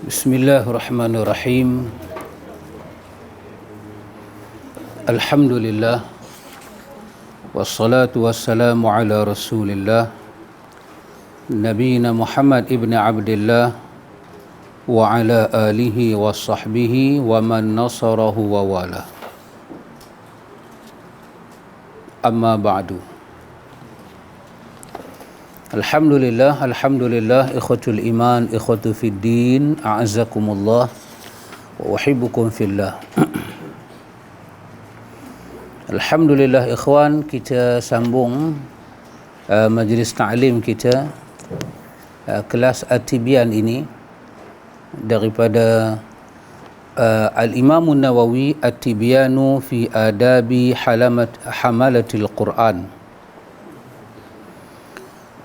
Bismillahirrahmanirrahim. Alhamdulillah. Wassalatu wassalamu ala Rasulillah Nabiyina Muhammad ibn Abdillah wa ala alihi wa sahbihi wa man nasarahu wa wala. Amma ba'du. Alhamdulillah, ikhwatul iman, ikhwatu fid din, a'azzakumullah wa uhibbukum fillah. Alhamdulillah ikhwan, kita sambung majlis ta'lim kita, kelas At-Tibyan ini daripada Al-Imam Nawawi At-Tibyanu fi adabi hamalatil Quran.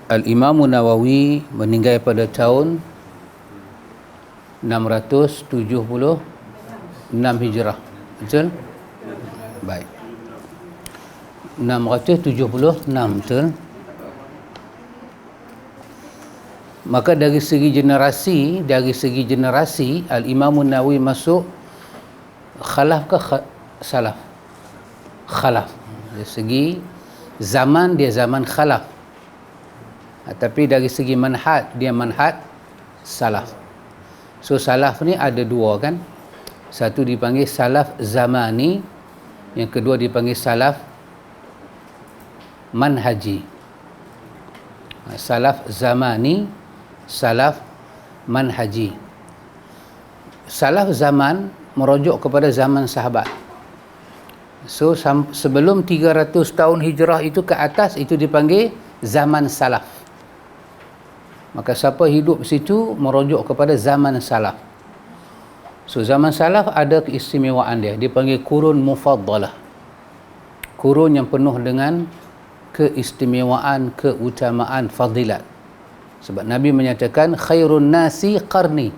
Al-Imam Nawawi meninggal pada tahun 676 Hijrah. Betul? Baik. 676, betul? Maka dari segi generasi Al-Imam Nawawi masuk khalaf ke salaf? Khalaf. Dari segi zaman dia zaman khalaf. Tapi dari segi manhaj dia manhaj salaf. So salaf ni ada dua kan, satu dipanggil salaf zamani, yang kedua dipanggil salaf manhaji. Salaf zamani, salaf manhaji. Salaf zaman merujuk kepada zaman sahabat. So sebelum 300 tahun hijrah itu ke atas, itu dipanggil zaman salaf. Maka siapa hidup situ merujuk kepada zaman salaf. So zaman salaf ada keistimewaan dia. Dipanggil kurun mufaddalah. Kurun yang penuh dengan keistimewaan, keutamaan, fadilat. Sebab Nabi menyatakan khairun nasi qarni,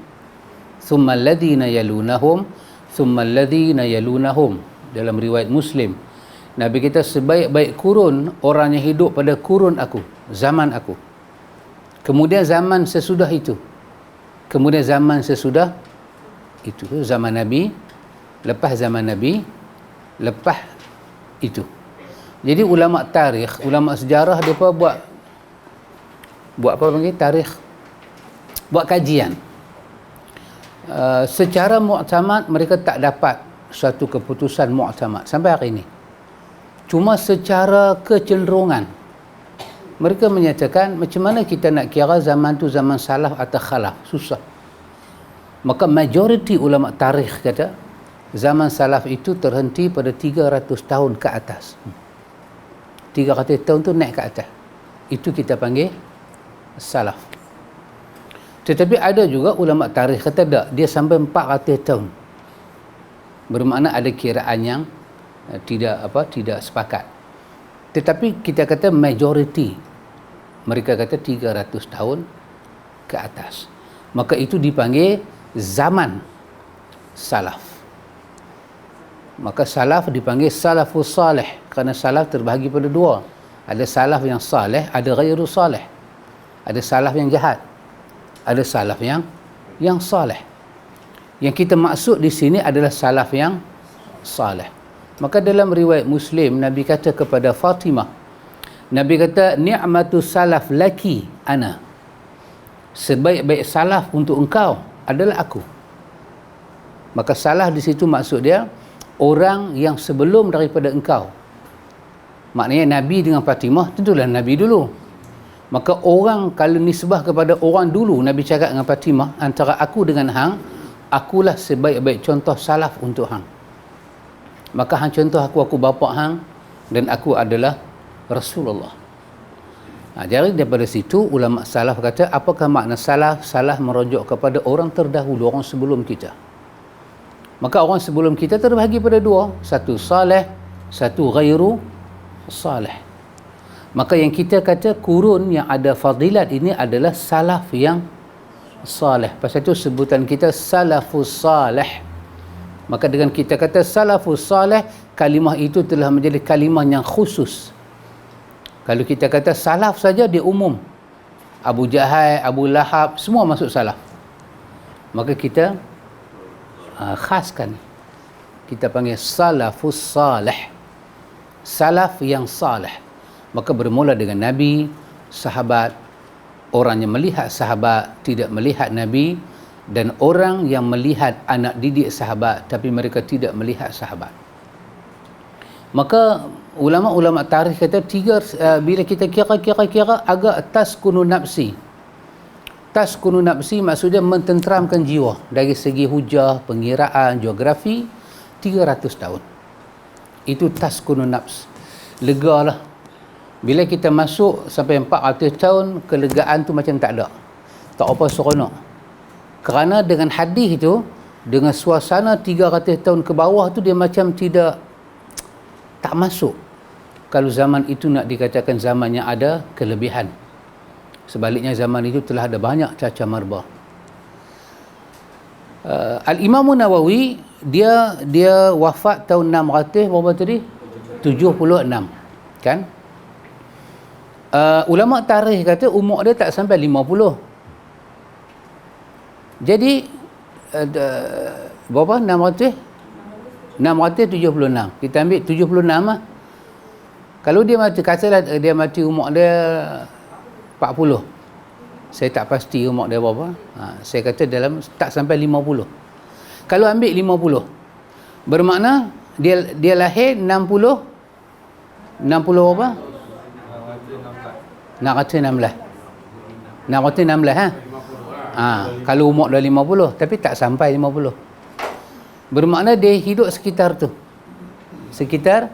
thumma alladhina yalunahum, thumma alladhina yalunahum. Dalam riwayat Muslim, Nabi kita sebaik-baik kurun orang yang hidup pada kurun aku, zaman aku. Kemudian zaman sesudah itu. Kemudian zaman sesudah itu. Zaman Nabi, lepas zaman Nabi, lepas itu. Jadi ulama tarikh, ulama sejarah, mereka buat apa panggil tarikh? Buat kajian. Secara mu'tamad mereka tak dapat suatu keputusan mu'tamad sampai hari ini. Cuma secara kecenderungan mereka menyatakan macam mana kita nak kira zaman tu zaman salaf atau khalaf, susah. Maka majoriti ulama tarikh kata zaman salaf itu terhenti pada 300 tahun ke atas. 300 tahun tu naik ke atas, itu kita panggil salaf. Tetapi ada juga ulama tarikh kata tak, dia sampai 400 tahun. Bermakna ada kiraan yang tidak sepakat. Tetapi kita kata majoriti, mereka kata 300 tahun ke atas. Maka itu dipanggil zaman salaf. Maka salaf dipanggil salafus salih, kerana salaf terbahagi pada dua. Ada salaf yang salih, ada ghairu salih. Ada salaf yang jahat, ada salaf yang salih. Yang kita maksud di sini adalah salaf yang salih. Maka dalam riwayat Muslim, Nabi kata kepada Fatimah, Nabi kata, ni'matu salaf laki ana. Sebaik-baik salaf untuk engkau adalah aku. Maka salaf di situ maksud dia orang yang sebelum daripada engkau. Maknanya Nabi dengan Fatimah tentulah Nabi dulu. Maka orang kalau nisbah kepada orang dulu, Nabi cakap dengan Fatimah, antara aku dengan hang, akulah sebaik-baik contoh salaf untuk hang. Maka hang contoh aku bapa hang, dan aku adalah Rasulullah. Jadi daripada situ ulama salaf kata, apakah makna salaf? Salaf merujuk kepada orang terdahulu, orang sebelum kita. Maka orang sebelum kita terbahagi pada dua, satu salih, satu ghairu salih. Maka yang kita kata kurun yang ada fadilat ini adalah salaf yang salih. Pasal itu sebutan kita salafus salih. Maka dengan kita kata salafus salih, kalimah itu telah menjadi kalimah yang khusus. Kalau kita kata salaf saja dia umum. Abu Jahal, Abu Lahab, semua masuk salaf. Maka kita khaskan, kita panggil salafus salih, salaf yang salih. Maka bermula dengan Nabi, sahabat, orang yang melihat sahabat tidak melihat Nabi, dan orang yang melihat anak didik sahabat tapi mereka tidak melihat sahabat. Maka ulama-ulama tarikh kata bila kita kira agak taskunu nafsi. Taskunu nafsi maksudnya mententeramkan jiwa dari segi hujah, pengiraan, geografi 300 tahun. Itu taskunu nafs. Legalah. Bila kita masuk sampai 400 tahun, kelegaan tu macam tak ada. Tak apa seronok. Kerana dengan hadis itu, dengan suasana 300 tahun ke bawah tu dia macam tak masuk. Kalau zaman itu nak dikatakan zaman yang ada kelebihan. Sebaliknya zaman itu telah ada banyak caca marba. Al-Imam Nawawi dia wafat tahun 600 berapa tadi? 76. Kan? Ulama tarikh kata umur dia tak sampai 50. Jadi berapa? 676. Kita ambil 76 lah. Kalau dia mati, katalah dia mati umur dia 40. Saya tak pasti umur dia berapa. Saya kata dalam tak sampai 50. Kalau ambil 50, bermakna dia lahir 60 berapa? 616 kalau umur dah 50 tapi tak sampai 50, bermakna dia hidup sekitar tu, sekitar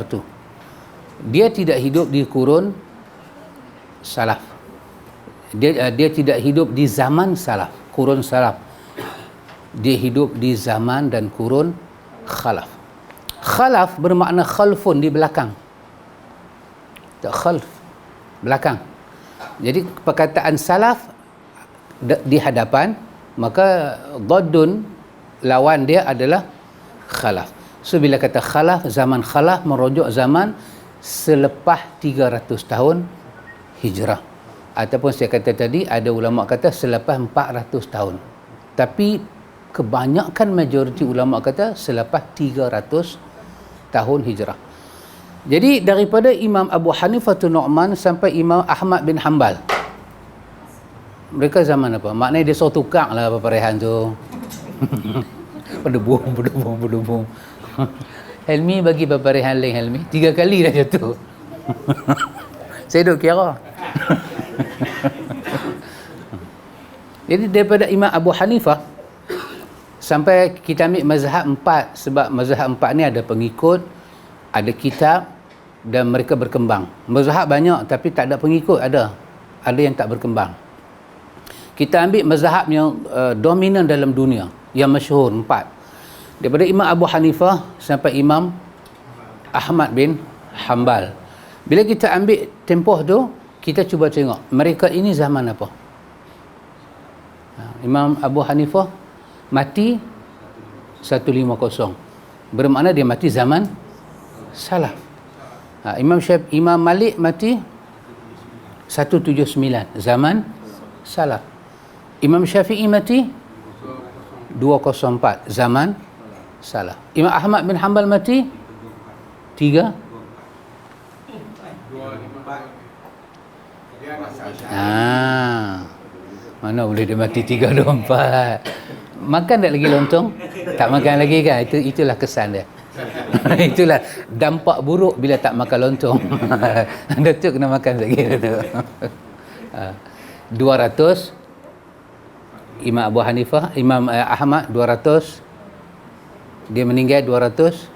tu. Dia tidak hidup di kurun salaf, dia tidak hidup di zaman salaf, kurun salaf. Dia hidup di zaman dan kurun khalaf. Khalaf bermakna khalfun, di belakang. Tak khalf, belakang. Jadi perkataan salaf di hadapan, maka dhaddun lawan dia adalah khalaf. So bila kata khalaf, zaman khalaf merujuk zaman selepas 300 tahun hijrah, ataupun saya kata tadi ada ulama kata selepas 400 tahun, tapi kebanyakan majoriti ulama kata selepas 300 tahun hijrah. Jadi daripada Imam Abu Hanifah Nu'man sampai Imam Ahmad bin Hanbal, mereka zaman apa? Maknanya dia suruh tukar lah peperehan tu. Berdebung. Helmi bagi peperehan lain, Helmi 3 kali dah jatuh. Saya duk kira. Jadi daripada Imam Abu Hanifah sampai kita ambil mazhab 4, sebab mazhab 4 ni ada pengikut, ada kitab, dan mereka berkembang. Mazhab banyak tapi tak ada pengikut, ada yang tak berkembang. Kita ambil mazhab yang dominan dalam dunia, yang masyhur 4, daripada Imam Abu Hanifah sampai Imam Ahmad bin Hanbal. Bila kita ambil tempoh tu, kita cuba tengok mereka ini zaman apa. Imam Abu Hanifah mati 150, bermakna dia mati zaman salaf. Imam Malik mati 179, zaman salaf. Imam Syafi'i mati 204, zaman salaf. Imam Ahmad bin Hanbal mati 3. Mana boleh dia mati 324. Makan tak lagi lontong? Tak makan lagi kan? Itulah kesan dia. Itulah dampak buruk bila tak makan lontong. Datuk kena makan lagi. 200 Imam Abu Hanifah, Imam Ahmad 200, dia meninggal 246,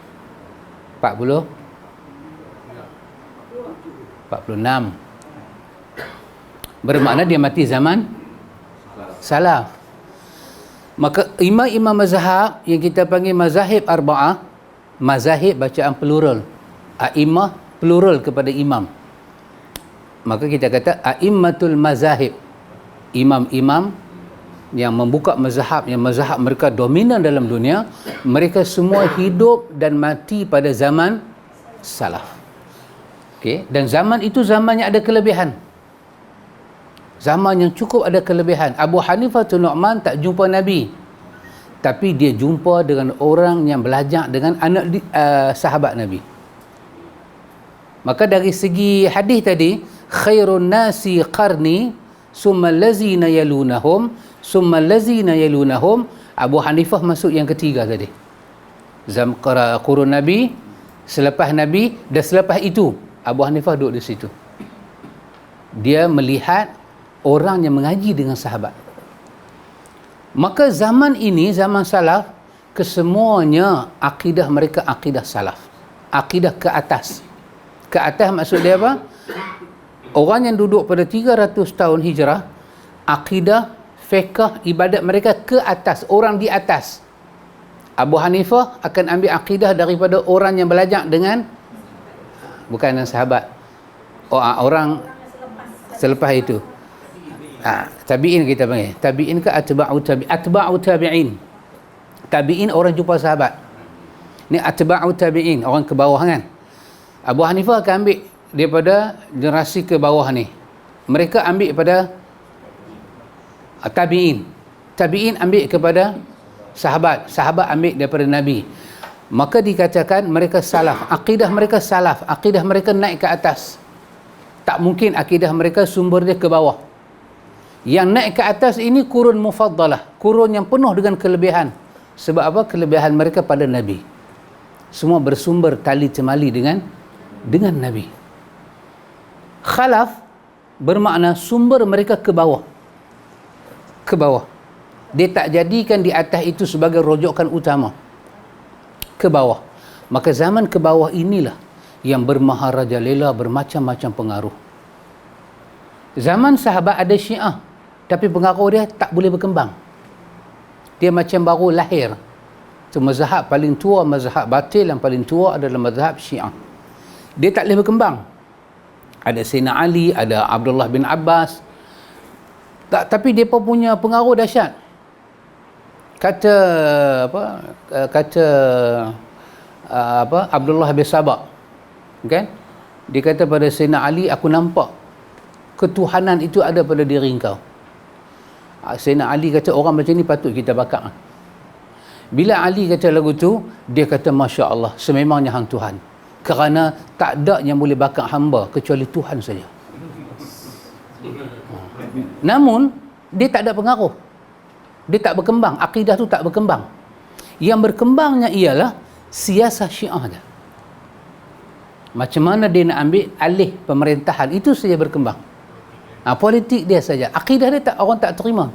bermakna dia mati zaman salaf. Maka imam-imam mazhab yang kita panggil mazahib arba'ah, mazahib bacaan plural, a'immah plural kepada imam, maka kita kata a'immatul mazahib, imam-imam yang membuka mazhab, yang mazhab mereka dominan dalam dunia, mereka semua hidup dan mati pada zaman salaf. Okey, dan zaman itu zaman yang ada kelebihan. Zaman yang cukup ada kelebihan. Abu Hanifah tu Nu'man tak jumpa Nabi, tapi dia jumpa dengan orang yang belajar dengan anak sahabat Nabi. Maka dari segi hadis tadi, khairun nasi qarni summa allazina yalunahum summa allazina yalunahum, Abu Hanifah masuk yang ketiga tadi. Qurun Nabi, selepas Nabi dan selepas itu Abu Hanifah duduk di situ. Dia melihat orang yang mengaji dengan sahabat. Maka zaman ini, zaman salaf, kesemuanya akidah mereka akidah salaf, akidah ke atas. Ke atas maksud dia apa? Orang yang duduk pada 300 tahun hijrah, akidah, fiqh, ibadat mereka ke atas, orang di atas. Abu Hanifah akan ambil akidah daripada orang yang belajar dengan, bukan dengan sahabat, orang selepas itu. Tabi'in kita panggil. Tabi'in ke atba'u tabi'in. Tabi'in orang jumpa sahabat. Ni atba'u tabi'in, orang ke bawah kan. Abu Hanifah akan ambil daripada generasi ke bawah ni. Mereka ambil pada tabi'in. Tabi'in ambil kepada sahabat. Sahabat ambil daripada Nabi. Maka dikatakan mereka salaf. Akidah mereka salaf. Akidah mereka naik ke atas. Tak mungkin akidah mereka sumber dia ke bawah. Yang naik ke atas ini kurun mufaddalah, kurun yang penuh dengan kelebihan. Sebab apa? Kelebihan mereka pada Nabi. Semua bersumber tali temali dengan Nabi. Khalaf bermakna sumber mereka ke bawah. Ke bawah. Dia tak jadikan di atas itu sebagai rujukan utama. Ke bawah. Maka zaman ke bawah inilah yang bermaharajalela, bermacam-macam pengaruh. Zaman sahabat ada Syiah, tapi pengaruh dia tak boleh berkembang. Dia macam baru lahir. Itu mazhab paling tua, mazhab batil yang paling tua adalah mazhab Syiah. Dia tak boleh berkembang. Ada Sayyidina Ali, ada Abdullah bin Abbas. Tapi dia pun punya pengaruh dahsyat. Kata Abdullah bin Sabah, kan? Dia kata pada Sayyidina Ali, aku nampak ketuhanan itu ada pada diri engkau. Sayyidina Ali kata, orang macam ni patut kita bakar. Bila Ali kata lagu tu, dia kata, Masya Allah, sememangnya hang Tuhan. Kerana tak ada yang boleh bakar hamba kecuali Tuhan saja. Namun, dia tak ada pengaruh. Dia tak berkembang. Akidah tu tak berkembang. Yang berkembangnya ialah siasah Syiah dia. Macam mana dia nak ambil alih pemerintahan, itu saja berkembang. Politik dia saja. Akidah dia tak, orang tak terima.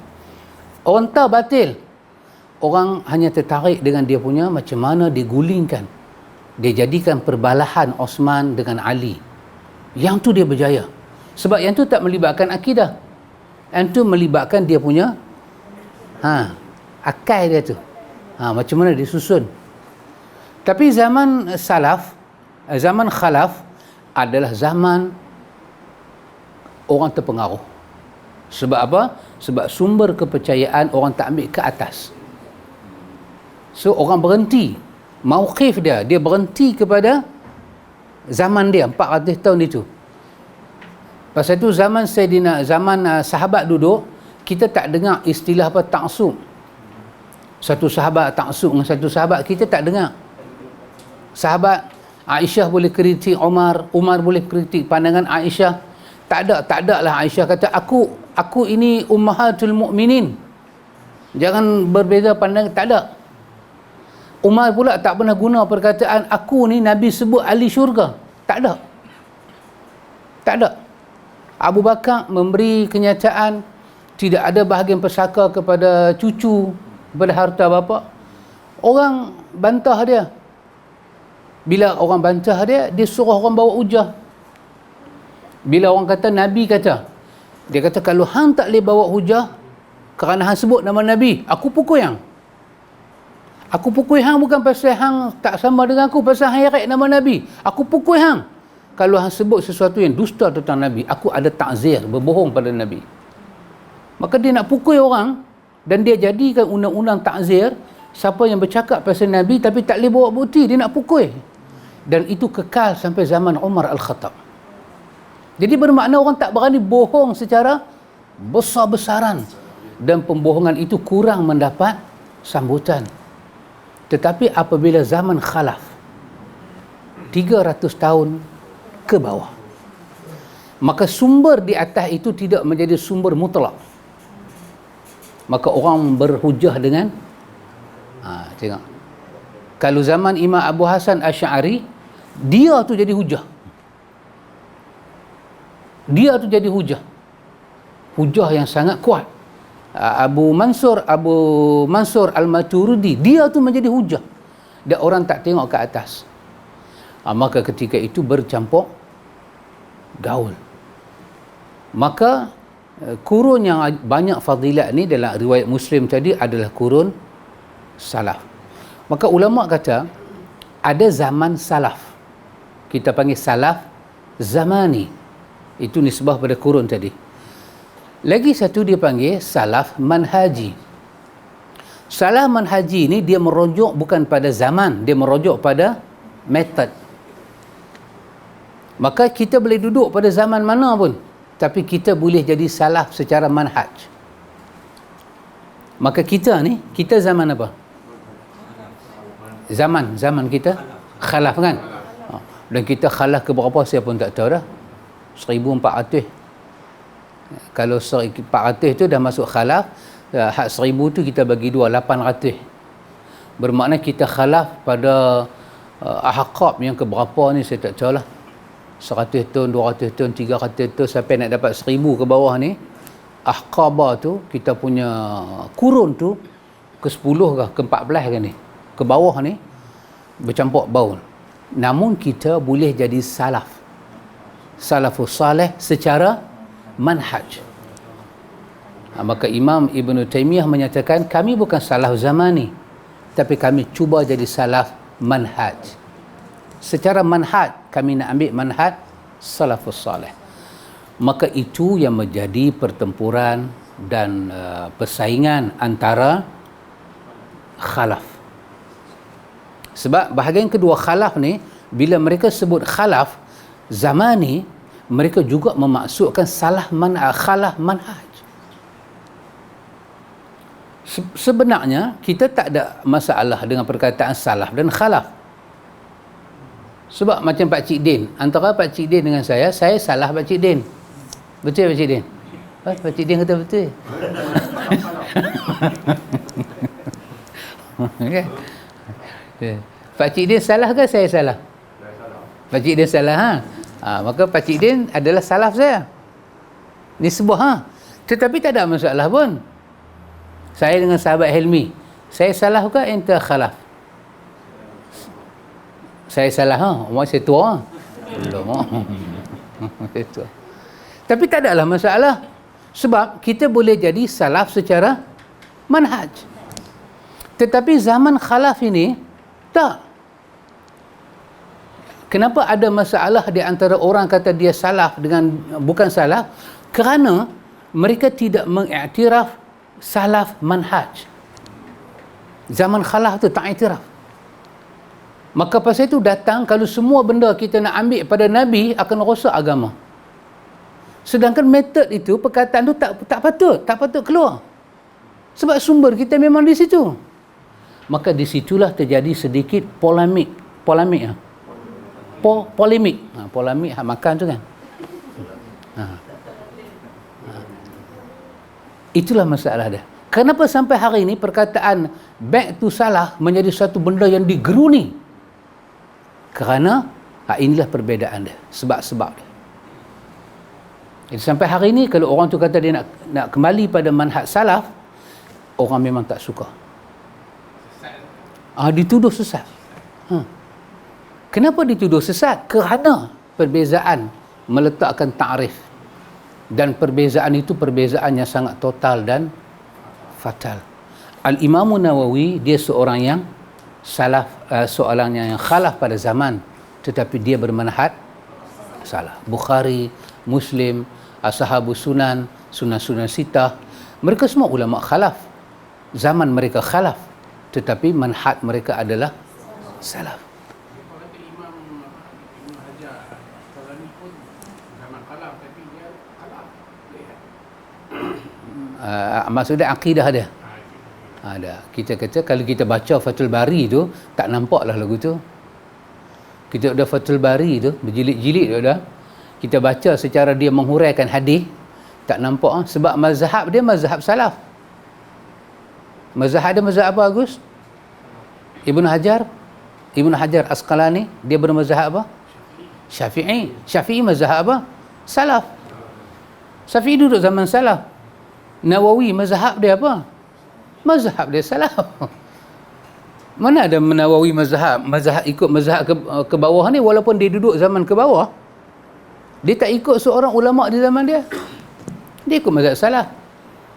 Orang tahu batil. Orang hanya tertarik dengan dia punya macam mana dia gulingkan. Dia jadikan perbalahan Osman dengan Ali. Yang tu dia berjaya. Sebab yang tu tak melibatkan akidah. Yang tu melibatkan dia punya akal dia tu. Macam mana dia susun. Tapi zaman salaf, zaman khalaf adalah zaman orang terpengaruh. Sebab apa? Sebab sumber kepercayaan orang tak ambil ke atas. So orang berhenti. Mauqif dia berhenti kepada zaman dia 400 tahun itu. Pasal itu zaman sahabat duduk, kita tak dengar istilah apa taksub. Satu sahabat taksub dengan satu sahabat, kita tak dengar. Sahabat Aisyah boleh kritik Umar boleh kritik pandangan Aisyah. Tak ada lah Aisyah kata aku ini ummahatul mukminin. Jangan berbeza pandangan, tak ada. Umar pula tak pernah guna perkataan aku ni Nabi sebut ahli syurga. Tak ada. Tak ada. Abu Bakar memberi kenyataan tidak ada bahagian pesaka kepada cucu, kepada harta bapa. Orang bantah dia. Bila orang bantah dia suruh orang bawa hujah. Bila orang kata Nabi kata, dia kata kalau hang tak boleh bawa hujah kerana hang sebut nama Nabi, aku pukul hang. Aku pukul hang bukan pasal hang tak sama dengan aku, pasal hang heret nama Nabi. Aku pukul hang kalau hang sebut sesuatu yang dusta tentang Nabi. Aku ada takzir, berbohong pada Nabi. Maka dia nak pukul orang dan dia jadikan undang-undang takzir. Siapa yang bercakap pasal Nabi tapi tak boleh bawa bukti, dia nak pukul. Dan itu kekal sampai zaman Umar Al-Khattab. Jadi bermakna orang tak berani bohong secara besar-besaran, dan pembohongan itu kurang mendapat sambutan. Tetapi apabila zaman khalaf 300 tahun ke bawah, maka sumber di atas itu tidak menjadi sumber mutlak. Maka orang berhujah dengan tengok. Kalau zaman Imam Abu Hasan Asy'ari, dia tu jadi hujah. Dia tu jadi hujah. Hujah yang sangat kuat. Abu Mansur Al-Maturidi, dia tu menjadi hujah. Dan orang tak tengok ke atas. Maka ketika itu bercampur gaul. Maka kurun yang banyak fadilat ni dalam riwayat Muslim tadi adalah kurun salaf. Maka ulama kata ada zaman salaf, kita panggil salaf zamani, itu nisbah pada kurun tadi. Lagi satu dia panggil salaf manhaji. Salaf manhaji ni dia merujuk bukan pada zaman, dia merujuk pada metod. Maka kita boleh duduk pada zaman mana pun, tapi kita boleh jadi salaf secara manhaj. Maka kita ni, kita zaman apa? Zaman kita khalaf kan? Dan kita khalaf ke berapa saya pun tak tahu dah. 1400. Kalau 400 tu dah masuk khalaf, hak 1000 tu kita bagi dua, 800. Bermakna kita khalaf pada ahqab yang ke berapa ni saya tak tahu lah. 100 tahun, 200 tahun, 300 tahun sampai nak dapat 1000 ke bawah ni. Ahqabah tu, kita punya kurun tu ke 10 ke 14 ke ni, ke bawah ni bercampur baul. Namun kita boleh jadi salaf, salafus salih secara manhaj. Maka Imam Ibn Taymiyah menyatakan kami bukan salaf zamani, tapi kami cuba jadi salaf manhaj. Secara manhaj kami nak ambil manhaj salafus salih. Maka itu yang menjadi pertempuran dan persaingan antara khalaf. Sebab bahagian kedua khalaf ni, bila mereka sebut khalaf zamani, mereka juga memaksudkan khalaf manhaj. Sebenarnya kita tak ada masalah dengan perkataan salaf dan khalaf. Sebab macam Pak Cik Din, antara Pak Cik Din dengan saya salah Pak Cik Din. Betul Pak Cik Din? Pak Cik Din kata betul. Okay. Pak Cik Din salah ke saya salah? Pak Cik Din salah maka Pak Cik Din adalah salaf saya. Nisbah Tetapi tak ada masalah pun. Saya dengan sahabat Helmi, saya salah ke ente khalaf? Saya salah umur saya tua. Belum. Tapi tak adalah masalah. Sebab kita boleh jadi salaf secara manhaj. Tetapi zaman khalaf ini tak. Kenapa ada masalah di antara orang kata dia salaf dengan bukan salaf? Kerana mereka tidak mengiktiraf salaf manhaj. Zaman khalaf tu tak iktiraf. Maka pasal itu datang, kalau semua benda kita nak ambil pada Nabi, akan rosak agama. Sedangkan metod itu, perkataan tu tak patut keluar. Sebab sumber kita memang di situ. Maka di situlah terjadi sedikit polemik. Polemik makan tu kan. Itulah masalah dia. Kenapa sampai hari ini perkataan back to salah menjadi satu benda yang digeruni? Kerana inilah perbezaan dia, sebab-sebab dia. Jadi sampai hari ini kalau orang tu kata dia nak kembali pada manhaj salaf, orang memang tak suka. Dituduh sesat. Kenapa dituduh sesat? Kerana perbezaan meletakkan ta'rif. Dan perbezaan itu perbezaan yang sangat total dan fatal. Al-Imam Nawawi, dia seorang yang salaf, seorang yang khalaf pada zaman, tetapi dia bermanhaj salah. Bukhari, Muslim, Ashabus Sunan, Sunan Sitah, mereka semua ulama khalaf. Zaman mereka khalaf, tetapi manhaj mereka adalah salaf. Maksudnya akidah dia. Ada. Kita kata kalau kita baca Fathul Bari tu, tak nampaklah lagu tu. Kita ada Fathul Bari tu, berjilid-jilid dah. Kita baca secara dia menghuraikan hadis, tak nampak. Sebab mazhab dia mazhab salaf. Mazhab dia mazhab apa, Agus? Ibnu Hajar Asqalani, dia bermazhab apa? Syafi'i. Syafi'i mazhab apa? Salaf. Syafi'i duduk zaman salaf. Nawawi mazhab dia apa? Mazhab dia salaf. Mana ada Nawawi mazhab ikut mazhab ke bawah ni, walaupun dia duduk zaman ke bawah, dia tak ikut seorang ulama di zaman dia. Dia ikut mazhab salaf.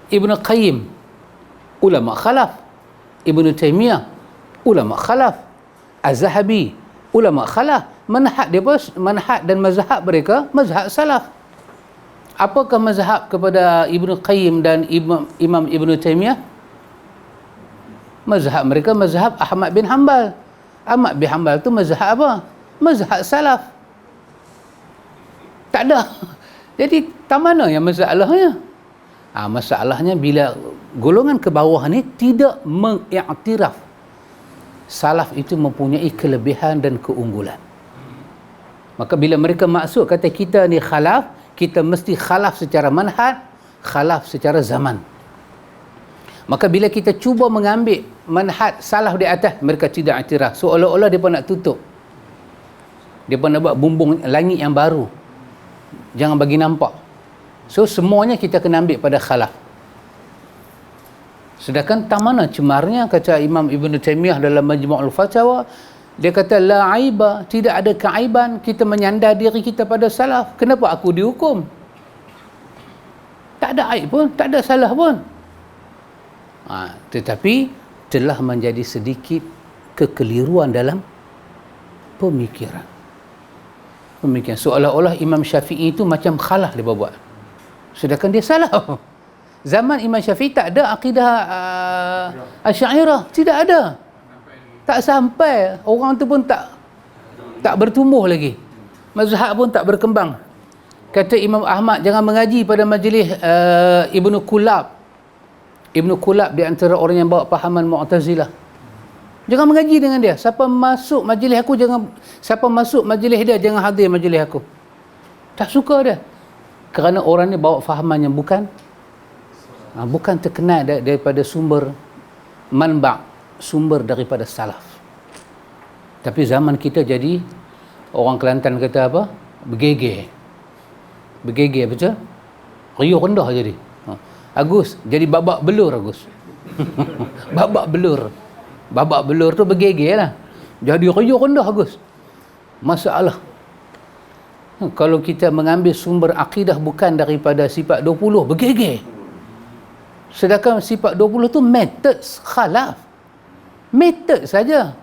Ibnu Qayyim ulama khalaf. Ibnu Taimiyah ulama khalaf. Az-Zahabi ulama khalaf. Manhaj dia pun, manhaj dan mazhab mereka mazhab salaf. Apakah mazhab kepada Ibnu Qayyim dan Imam Ibnu Taimiyah? Mazhab mereka mazhab Ahmad bin Hanbal. Ahmad bin Hanbal tu mazhab apa? Mazhab salaf. Tak ada. Jadi tak mana yang masalahnya? Masalahnya bila golongan ke bawah ni tidak mengiktiraf salaf itu mempunyai kelebihan dan keunggulan. Maka bila mereka maksud kata kita ni khalaf, kita mesti khalaf secara manhaj, khalaf secara zaman. Maka bila kita cuba mengambil manhaj salaf di atas, mereka tidak iktiraf. Seolah-olah dia pun nak tutup. Dia pun nak buat bumbung langit yang baru. Jangan bagi nampak. So semuanya kita kena ambil pada khalaf. Sedangkan tak mana cemarnya, kata Imam Ibn Taymiyah dalam Majmu'ul Fatawa, dia kata la aiba, tidak ada keaiban kita menyandar diri kita pada salaf. Kenapa aku dihukum? Tak ada aib pun, tak ada salah pun. Tetapi telah menjadi sedikit kekeliruan dalam pemikiran. Seolah-olah Imam Syafi'i itu macam khalah dia buat. Sedangkan dia salah. Zaman Imam Syafi'i tak ada akidah Asy'ariyah, tidak ada. Tak sampai, orang tu pun tak bertumbuh lagi. Mazhab pun tak berkembang. Kata Imam Ahmad, jangan mengaji pada majlis Ibnu Kulab. Ibnu Kulab di antara orang yang bawa pahaman Mu'tazilah. Jangan mengaji dengan dia. Siapa masuk majlis dia jangan hadir majlis aku. Tak suka dia. Kerana orang ni bawa fahaman yang bukan terkenal daripada sumber manba', sumber daripada salaf. Tapi zaman kita jadi, orang Kelantan kata apa? Bergeger betul? Riuh rendah jadi. Agus jadi babak belur, Agus. babak belur tu bergeger lah. Jadi riuh rendah, Agus. Masalah. Kalau kita mengambil sumber akidah bukan daripada sifat 20, bergeger. Sedangkan sifat 20 tu metod khalaf. Metod saja.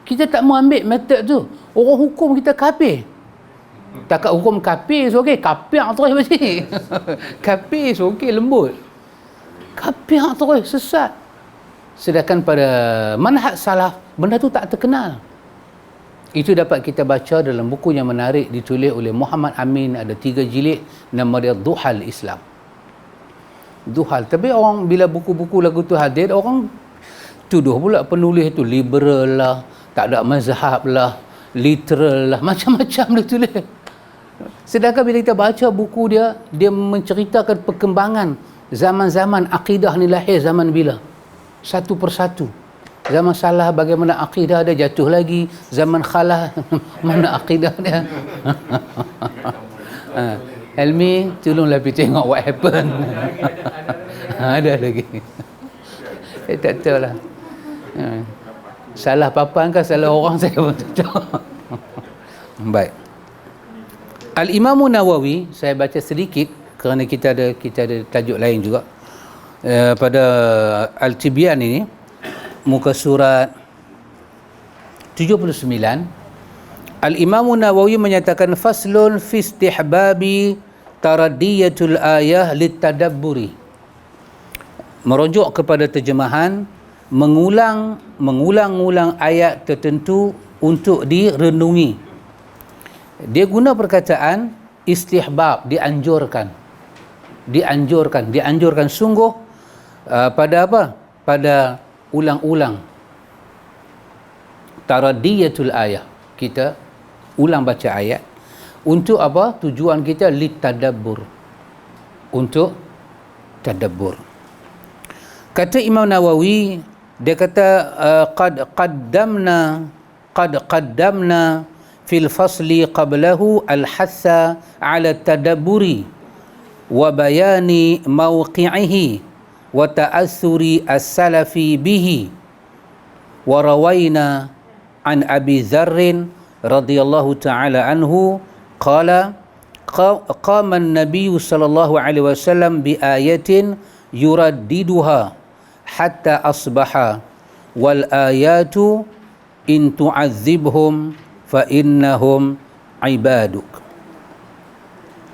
Kita tak mau ambil metod tu. Orang hukum kita kafir. Takat hukum kafir okey, kafir terus macam. Kafir okey, lembut. Kafir terus sesat. Sedangkan pada manhaj salaf, benda tu tak terkenal. Itu dapat kita baca dalam buku yang menarik ditulis oleh Muhammad Amin, ada 3 jilid, nama dia Duhal Islam. Duhal. Tapi orang bila buku-buku lagu tu hadir, orang tuduh pula penulis tu liberal lah, tak ada mazhab lah, literal lah, macam-macam dia tulis. Sedangkan bila kita baca buku dia, dia menceritakan perkembangan zaman-zaman akidah ni lahir zaman bila? Satu persatu. Zaman salah bagaimana akidah dia jatuh lagi, zaman khalah mana akidah dia. Helmi, tolonglah pergi tengok what happen. Ada lagi. Saya tak tahu lah. Salah papan kan salah orang, saya pun tak tahu. Baik. Al-Imam Nawawi, saya baca sedikit kerana kita ada tajuk lain juga. Pada Al-Tibyan ini, muka surat 79, Al-Imam Nawawi menyatakan faslun fi istihbabi taraddiyatul ayah litadabburi. Merujuk kepada terjemahan, mengulang-ulang ayat tertentu untuk direnungi. Dia guna perkataan istihbab, dianjurkan. dianjurkan sungguh pada apa? Pada ulang-ulang taradiyatul ayah, kita ulang baca ayat untuk apa? Tujuan kita litadabbur, untuk tadabbur. Kata Imam Nawawi, dia kata qad qaddamna fil fasli qablahu al-hassa 'ala tadabburi wa bayani mawqi'ihi wa ta'assuri as-salafi bihi wa rawayna an Abi Dzarr radhiyallahu ta'ala anhu qala qama an-nabiy sallallahu alaihi wasallam bi ayatin yuraddiduha hatta asbaha wal ayatu in tu'adzibhum fa innahum ibaduk.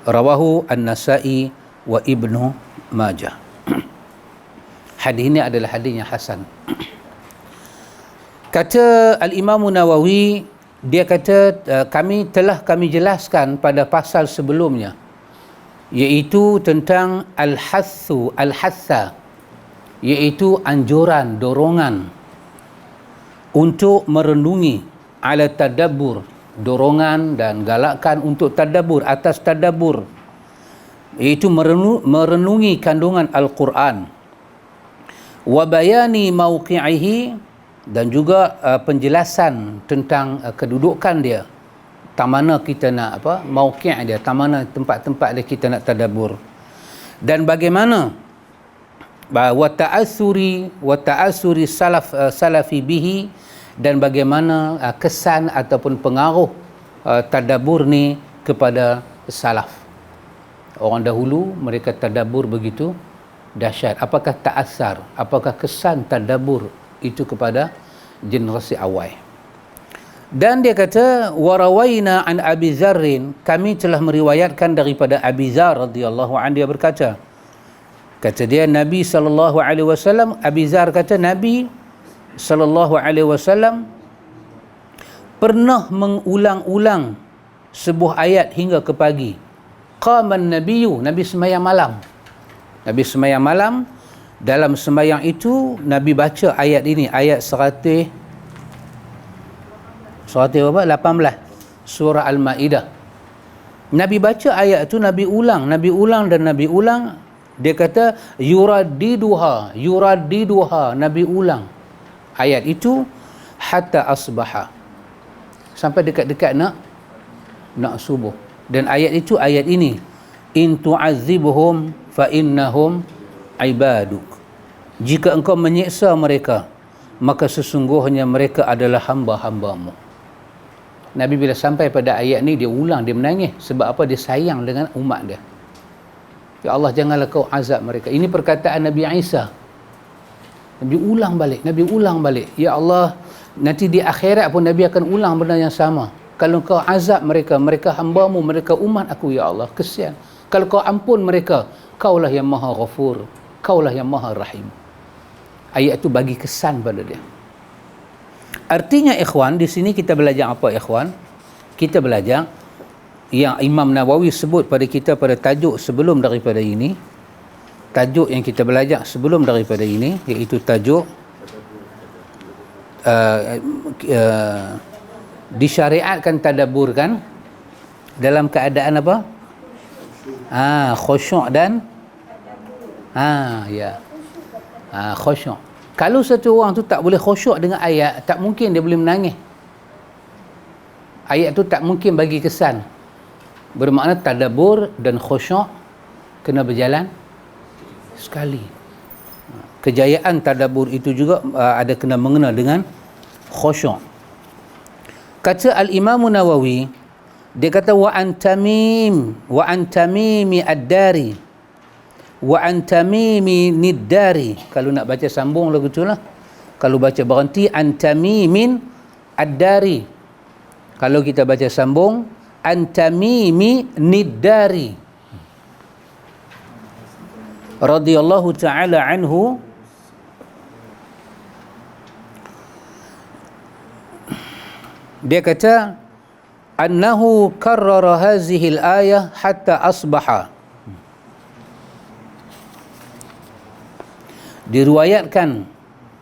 Rawahu An-Nasa'i wa Ibnu Majah. Hadis ini adalah hadis yang hasan. Kata Al-Imam Nawawi, dia kata kami jelaskan pada pasal sebelumnya, iaitu tentang al-hassa, iaitu anjuran, dorongan untuk merenungi, ala tadabbur, dorongan dan galakan untuk tadabbur, atas tadabbur, iaitu merenungi kandungan Al-Quran, wa bayani mawqi'ihi, dan juga penjelasan tentang kedudukan dia, tak mana kita nak apa, mawqi' dia, tak mana tempat-tempat dia kita nak tadabbur, dan bagaimana wa ta'assuri salafi bihi, dan bagaimana kesan ataupun pengaruh tadabbur ni kepada salaf. Orang dahulu mereka tadabbur begitu dahsyat. Apakah ta'assar, apakah kesan tadabbur itu kepada generasi awal. Dan dia kata warawaina an Abi Dzarr, kami telah meriwayatkan daripada Abi Dzarr radhiyallahu anhu, dia berkata, kata dia Nabi sallallahu alaihi wasallam, Abi Dzarr kata Nabi sallallahu alaihi wasallam pernah mengulang-ulang sebuah ayat hingga ke pagi. Qaman nabiyyu, Nabi sembahyang malam. Nabi sembahyang malam, dalam sembahyang itu Nabi baca ayat ini, ayat 118 surah Al-Maidah. Nabi baca ayat itu, Nabi ulang. Dia kata yuraddiduha, Nabi ulang ayat itu hatta asbaha, sampai dekat-dekat nak subuh. Dan ayat itu ayat ini, in tu'azibhum fa innahum ibaduk, jika engkau menyiksa mereka maka sesungguhnya mereka adalah hamba-hambamu. Nabi bila sampai pada ayat ni dia ulang, dia menangis. Sebab apa? Dia sayang dengan umat dia. Ya Allah, janganlah kau azab mereka. Ini perkataan Nabi Isa. Nabi ulang balik. Ya Allah, nanti di akhirat pun Nabi akan ulang benda yang sama. Kalau kau azab mereka, mereka hambamu, mereka umat aku, ya Allah, kesian. Kalau kau ampun mereka, kaulah yang maha ghafur, kaulah yang maha rahim. Ayat itu bagi kesan pada dia. Artinya ikhwan, di sini kita belajar apa ikhwan? Kita belajar yang Imam Nawawi sebut pada kita pada tajuk sebelum daripada ini. Tajuk yang kita belajar sebelum daripada ini, iaitu tajuk disyariatkan tadabbur kan dalam keadaan apa? Khusyuk dan khusyuk. Kalau satu orang tu tak boleh khusyuk dengan ayat, tak mungkin dia boleh menangis. Ayat tu tak mungkin bagi kesan. Bermakna tadabbur dan khusyuk kena berjalan sekali. Kejayaan tadabbur itu juga ada kena mengena dengan khusyuk. Kata Al-Imam Nawawi, dia kata wa an tamimi ad-dari wa an tamimi nid-dari. Kalau nak baca sambung lagu tu lah. Kalau baca berhenti an tamimin ad-dari. Kalau kita baca sambung an tamimi nid-dari radhiyallahu ta'ala anhu, dia kata annahu karrara hadhihi al-ayah hatta asbaha. Diriwayatkan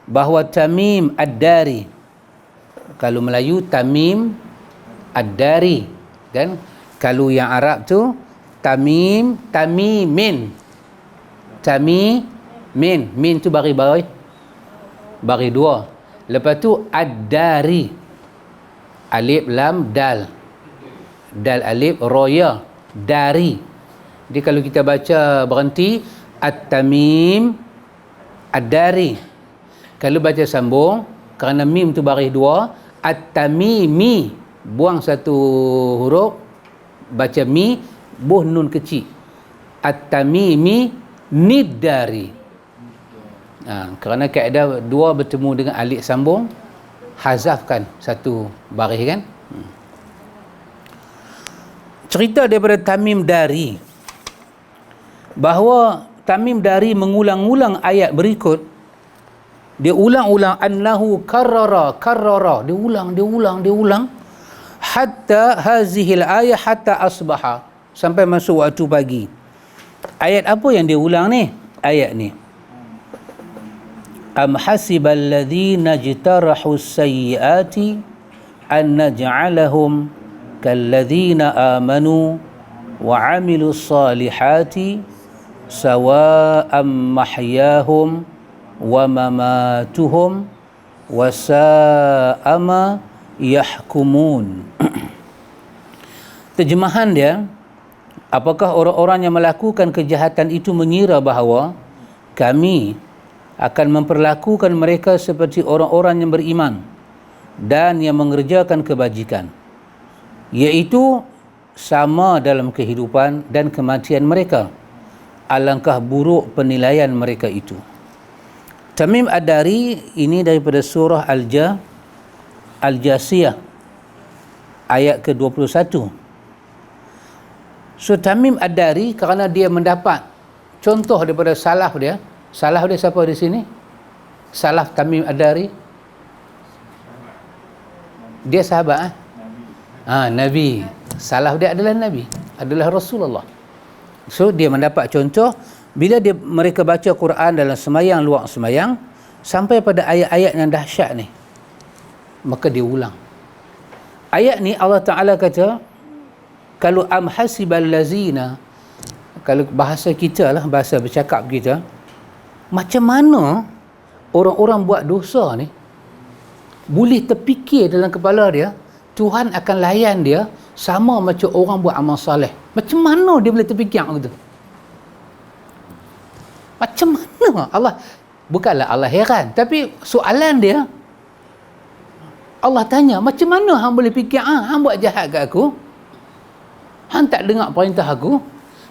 bahawa Tamim Ad-Dari, kalau Melayu Tamim Ad-Dari kan, kalau yang Arab tu Tamimin, min tu bagi dua, lepas tu Ad-Dari, alif lam dal alif roya dari. Jadi kalau kita baca berhenti At-Tamim Ad-Dari, kalau baca sambung kerana mim tu baris dua, At-Tamimi, buang satu huruf, baca mi, buh nun kecil, At-Tamimi Nid-Dari. Kerana kaedah dua bertemu dengan alif sambung, hazafkan satu baris kan. Cerita daripada Tamim Dari bahawa Tamim Dari mengulang-ulang ayat berikut. Dia ulang-ulang annahu karrara, dia ulang hatta hazihil ayat hatta asbaha, sampai masuk waktu pagi. Ayat apa yang dia ulang ni? Ayat ni, am hasibal ladzina jtarahu sayyiati an naj'alahum kalladzina amanu wa 'amilus salihati sawa'am mahyahum wa mamatuhum wa sa'ama yahkumun. Terjemahan dia, apakah orang-orang yang melakukan kejahatan itu mengira bahawa kami akan memperlakukan mereka seperti orang-orang yang beriman dan yang mengerjakan kebajikan, iaitu sama dalam kehidupan dan kematian mereka. Alangkah buruk penilaian mereka itu. Tamim Ad-Dari ini daripada surah Al-Jasiyah ayat ke-21. So Tamim Ad-Dari kerana dia mendapat contoh daripada salaf dia. Salaf dia siapa di sini? Salaf Tamim Ad-Dari, dia sahabat Nabi. Salaf dia adalah Nabi, adalah Rasulullah. So dia mendapat contoh bila mereka baca Quran dalam semayang, luar semayang, sampai pada ayat-ayat yang dahsyat ni, maka dia ulang. Ayat ni Allah Ta'ala kata, kalau am hasibal lazina, kalau bahasa kita lah, bahasa bercakap kita, macam mana orang-orang buat dosa ni boleh terfikir dalam kepala dia Tuhan akan layan dia sama macam orang buat amal soleh. Macam mana dia boleh terfikir begitu? Macam mana? Allah, bukanlah Allah heran, tapi soalan dia, Allah tanya, macam mana hang boleh fikir hang buat jahat kat aku? Hang tak dengar perintah aku?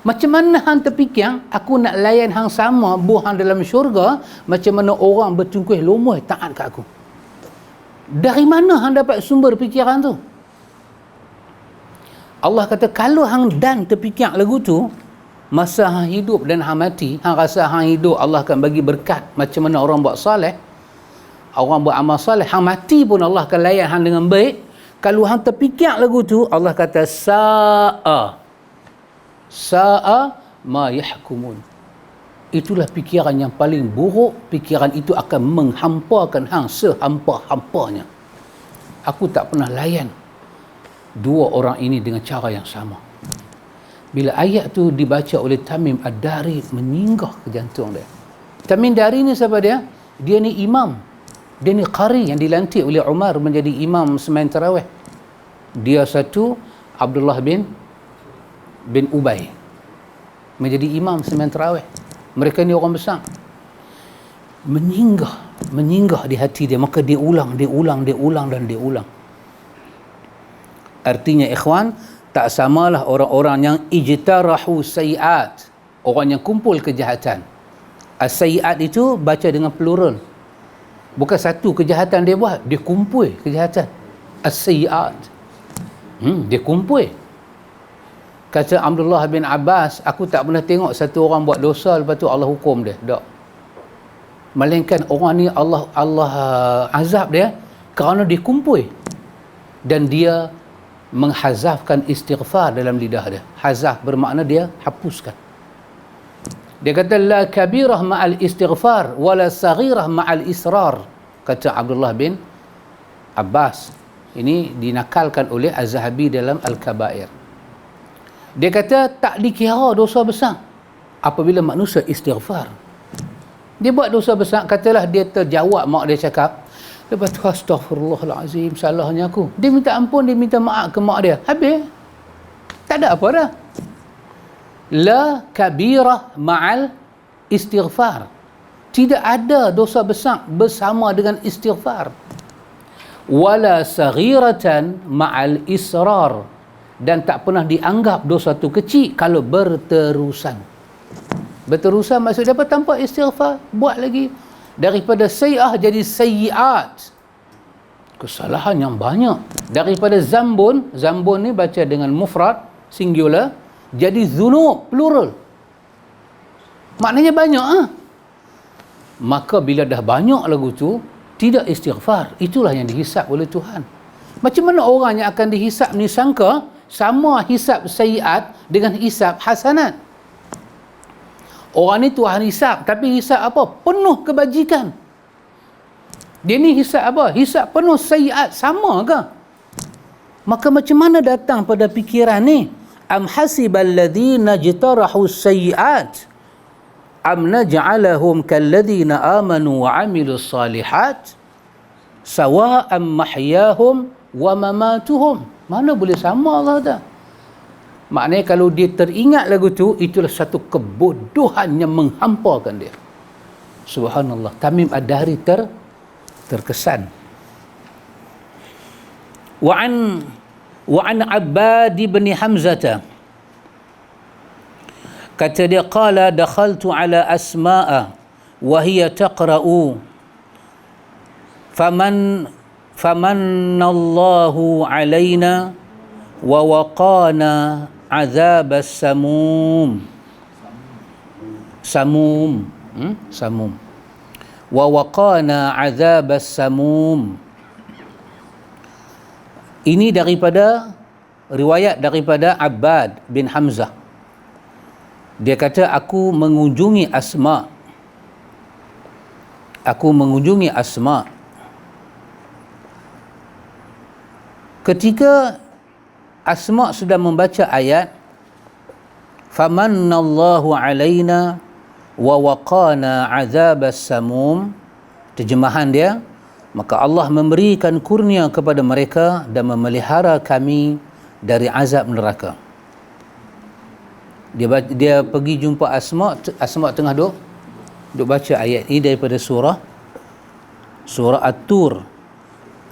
Macam mana hang terfikir aku nak layan hang sama buah hang dalam syurga macam mana orang bertungkuih lumui taat kat aku? Dari mana hang dapat sumber fikiran tu? Allah kata, kalau hang dan terfikir lagu tu, masa hang hidup dan hang mati, hang rasa hang hidup Allah akan bagi berkat macam mana orang buat soleh, orang buat amal soleh, hang mati pun Allah akan layan hang dengan baik. Kalau hang terfikir lagu tu, Allah kata sa'a ma yahkumun. Itulah fikiran yang paling buruk. Fikiran itu akan menghampakan hang sehampa-hampanya. Aku tak pernah layan dua orang ini dengan cara yang sama. Bila ayat tu dibaca oleh Tamim Ad-Dari, menyinggah ke jantung dia. Tamim Ad-Dari ni siapa dia? Dia ni imam. Dia ni qari yang dilantik oleh Umar menjadi imam sembahyang tarawih. Dia satu Abdullah bin Ubay menjadi imam sembahyang tarawih. Mereka ni orang besar. Menyinggah di hati dia, maka dia ulang dan dia ulang. Artinya ikhwan, tak samalah orang-orang yang ijtarahu sayiat, orang yang kumpul kejahatan. As-sayiat itu baca dengan plural. Bukan satu kejahatan dia buat, dia kumpul kejahatan. As-sayiat. Dia kumpul. Kata Abdullah bin Abbas, aku tak pernah tengok satu orang buat dosa lepas tu Allah hukum dia. Tak. Melainkan orang ni Allah azab dia kerana dia kumpul. Dan dia menghazafkan istighfar dalam lidah dia. Hazaf bermakna dia hapuskan. Dia kata la kabirah ma'al istighfar wala saghirah ma'al israr, kata Abdullah bin Abbas. Ini dinakalkan oleh Az-Zahabi dalam Al-Kabair. Dia kata tak dikira dosa besar apabila manusia istighfar. Dia buat dosa besar, katalah dia terjawab, mak dia cakap, lepas tu astaghfirullahalazim, salahnya aku. Dia minta ampun, dia minta maaf ke mak dia. Habis. Tak ada apa dah. La kabirah ma'al istighfar. Tidak ada dosa besar bersama dengan istighfar. Wala saghiratan ma'al israr. Dan tak pernah dianggap dosa tu kecil kalau berterusan. Berterusan maksud apa? Tanpa istighfar, buat lagi. Daripada sayi'ah jadi sayi'at. Kesalahan yang banyak. Daripada zambun, zambun ni baca dengan mufrad, singular, jadi zunub, plural. Maknanya banyak. Maka bila dah banyak lagu tu, tidak istighfar. Itulah yang dihisap oleh Tuhan. Macam mana orang yang akan dihisap ni sangka sama hisap sayiat dengan hisap hasanat? Orang ni Tuhan hisap, tapi hisap apa? Penuh kebajikan. Dia ni hisap apa? Hisap penuh sayiat, sama ke? Maka macam mana datang pada fikiran ni? Am hasibal ladzina jtarahu sayiat am naj'alahum kalladzina amanu wa 'amilus salihat sawa'an mahyahum wa mamatuhum. Mana boleh sama Allah dah? Maknanya kalau dia teringat lagu tu, itulah satu kebodohan yang menghampakan dia. Subhanallah. Tamim Ad-Dari terkesan. Wa an Abbad bin Hamzah, kata dia, qala dakhaltu ala Asma'a wa hiya taqra'u famanallahu alaina wa waqana azab as-samum. Samum wa waqana azab as-samum. Ini daripada riwayat daripada Abbad bin Hamzah. Dia kata aku mengunjungi Asma. Ketika Asma sudah membaca ayat famannallahu alaina wa waqana azabas samum, terjemahan dia, maka Allah memberikan kurnia kepada mereka dan memelihara kami dari azab neraka. Dia pergi jumpa Asma tengah duk baca ayat ini daripada surah At-Tur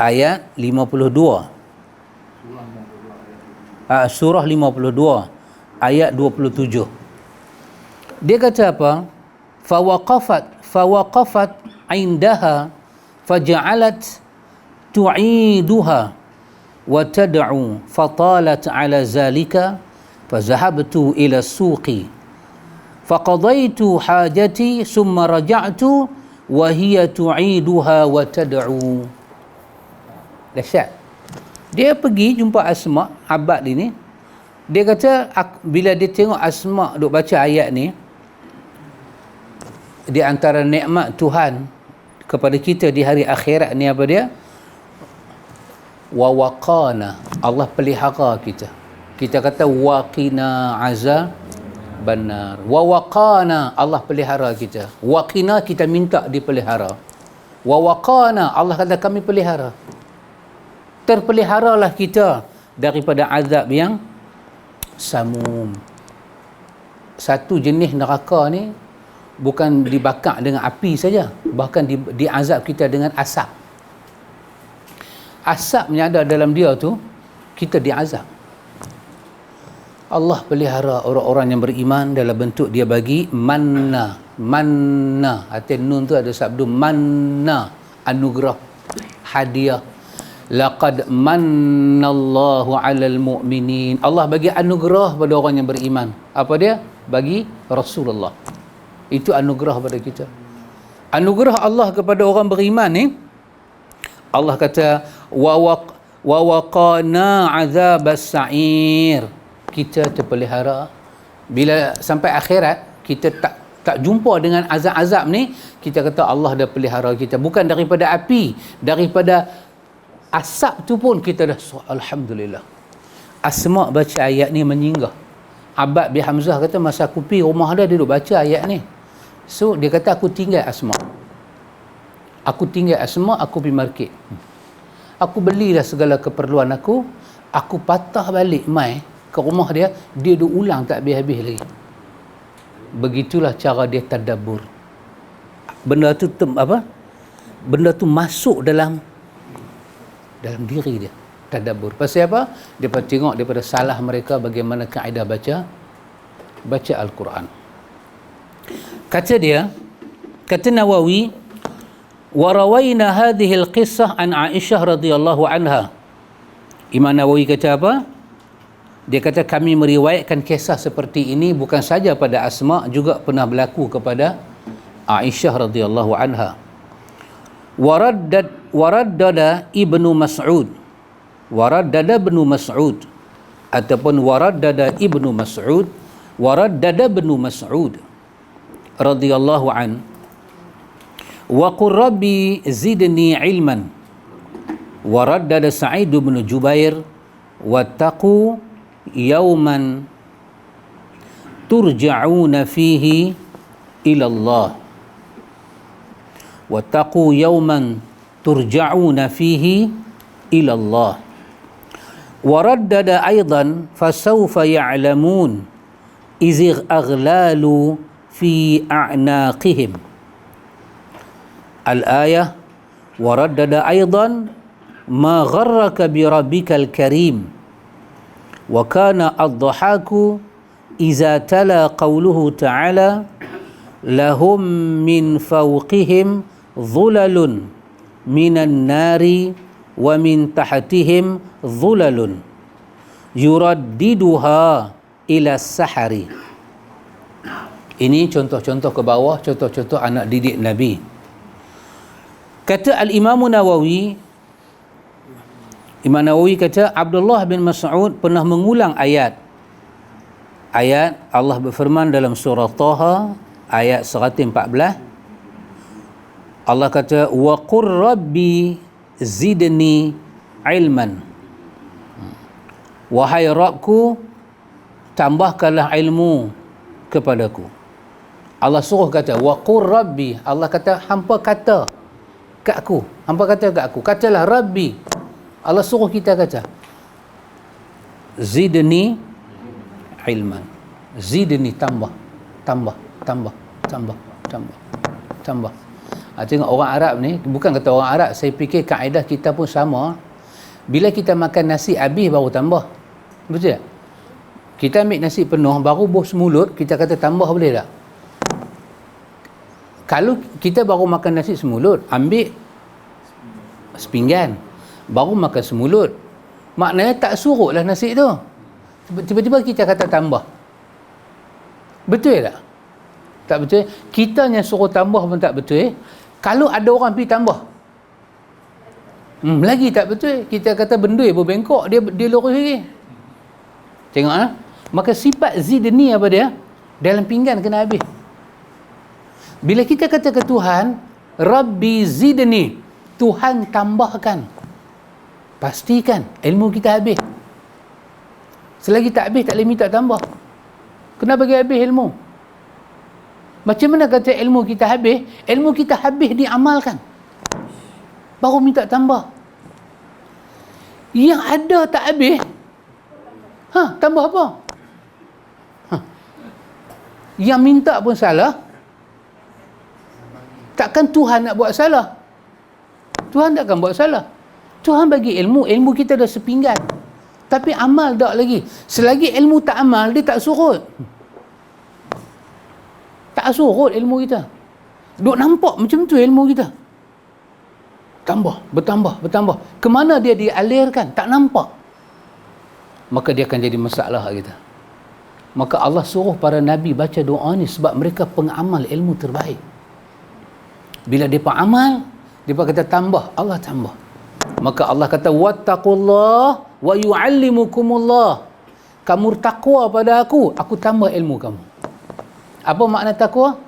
ayat 52. Surah 52 ayat 27. Dia kata apa? Fawaqafat indaha faja'alat tu'iduha wa tad'u fatalat ala zalika fazahabtu ila suqi faqadaitu hajati summa raja'tu wa hiya tu'iduha wa tad'u. Dahsyat. Dia pergi jumpa Asma, Abbad ini. Dia kata bila dia tengok Asma duk baca ayat ni, di antara nikmat Tuhan kepada kita di hari akhirat ni apa dia? Wa waqana, Allah pelihara kita. Kita kata waqina azab benar. Wa waqana, Allah pelihara kita. Waqina, kita minta dipelihara. Wa waqana, Allah kata kami pelihara. Terpeliharalah kita daripada azab yang samum. Satu jenis neraka ni bukan dibakar dengan api saja, bahkan diazab kita dengan asap. Asap yang ada dalam dia tu, kita diazab. Allah pelihara orang-orang yang beriman dalam bentuk dia bagi manna. Hati nun tu ada sabdu manna, anugerah, hadiah. Laqad mannallahu 'alal mu'minin. Allah bagi anugerah pada orang yang beriman. Apa dia? Bagi Rasulullah. Itu anugerah pada kita. Anugerah Allah kepada orang beriman ni, Allah kata wa waqana 'adzabas sa'ir. Kita terpelihara bila sampai akhirat, kita tak tak jumpa dengan azab-azab ni, kita kata Allah dah pelihara kita. Bukan daripada api, daripada asap tu pun kita dah alhamdulillah. Asma' baca ayat ni menyinggah. Abad bin Hamzah kata masa aku pergi rumah dia duduk baca ayat ni. So dia kata aku tinggal Asma'. Aku tinggal Asma', aku pergi market. Aku belilah segala keperluan aku. Aku patah balik mai ke rumah dia, dia duk ulang tak habis-habis lagi. Begitulah cara dia tadabbur. Benda tu benda tu masuk dalam diri dia, tadabbur. Pasal apa? Dia tengok daripada salah mereka bagaimana kaedah baca Al-Quran. Kata Nawawi, wa rawaina hadhihi al-qissah an Aisyah radhiyallahu anha. Imam Nawawi kata apa? Dia kata kami meriwayatkan kisah seperti ini bukan saja pada Asma', juga pernah berlaku kepada Aisyah radhiyallahu anha. Waraddada Ibnu Mas'ud. Waraddada Ibnu Mas'ud ataupun waraddada Ibnu Mas'ud, waraddada Ibnu Mas'ud radhiyallahu an. Wa qur rabbi zidni ilman. Waraddada Sa'id bin Jubair wattaqu yawman turja'una fihi ila Allah. Wattaqu yawman turja'una fihi ila Allah. Waraddada aidan fasawfa ya'lamun izigh aghlalu fi a'naqihim. Al-ayah waraddada aidan ma gharraka bi rabbikal karim wa kana ad-dhahaku iza tala qawluhu ta'ala lahum min fawqihim dhulalun minan nari wa min tahtihim dhulalun yuraddiduha ila sahari. Ini contoh-contoh ke bawah, contoh-contoh anak didik Nabi. Kata Al-Imam Nawawi, Imam Nawawi kata Abdullah bin Mas'ud pernah mengulang ayat Allah berfirman dalam surah Taha ayat 114. Allah kata wa qur rabbi zidni ilman. Wahai Rabbku, tambahkanlah ilmu kepadaku. Allah suruh kata wa qur rabbi. Allah kata hampa kata kat aku. Hampa kata kat aku. Katalah Rabbi. Allah suruh kita kata zidni ilman. Zidni tambah. Tengok orang Arab ni, bukan kata orang Arab, saya fikir kaedah kita pun sama. Bila kita makan nasi habis baru tambah. Betul tak? Kita ambil nasi penuh baru bos mulut, kita kata tambah boleh tak? Kalau kita baru makan nasi semulut, ambil sepinggan, baru makan semulut, maknanya tak surutlah nasi tu. Tiba-tiba kita kata tambah. Betul tak? Tak betul. Kita yang suruh tambah pun tak betul. Kalau ada orang pergi tambah, lagi tak betul. Kita kata bendui pun bengkok, dia lurus lagi. Tengok maka sifat zidni apa dia? Dalam pinggan kena habis. Bila kita kata ke Tuhan, Rabbi zidni, Tuhan tambahkan, pastikan ilmu kita habis. Selagi tak habis tak boleh minta tambah. Kena bagi habis ilmu. Macam mana kata ilmu kita habis? Ilmu kita habis diamalkan, baru minta tambah. Yang ada tak habis, tambah apa? Yang minta pun salah. Takkan Tuhan nak buat salah? Tuhan takkan buat salah. Tuhan bagi ilmu, ilmu kita dah sepinggan, tapi amal tak lagi. Selagi ilmu tak amal, dia tak surut. Tak surut ilmu kita. Duk nampak macam tu ilmu kita. Bertambah. Kemana dia dialirkan? Tak nampak. Maka dia akan jadi masalah kita. Maka Allah suruh para Nabi baca doa ni sebab mereka pengamal ilmu terbaik. Bila mereka amal, mereka kata tambah, Allah tambah. Maka Allah kata wattaqullah wa yu'allimukumullah. Kamu takwa pada aku tambah ilmu kamu. Apa makna takwa?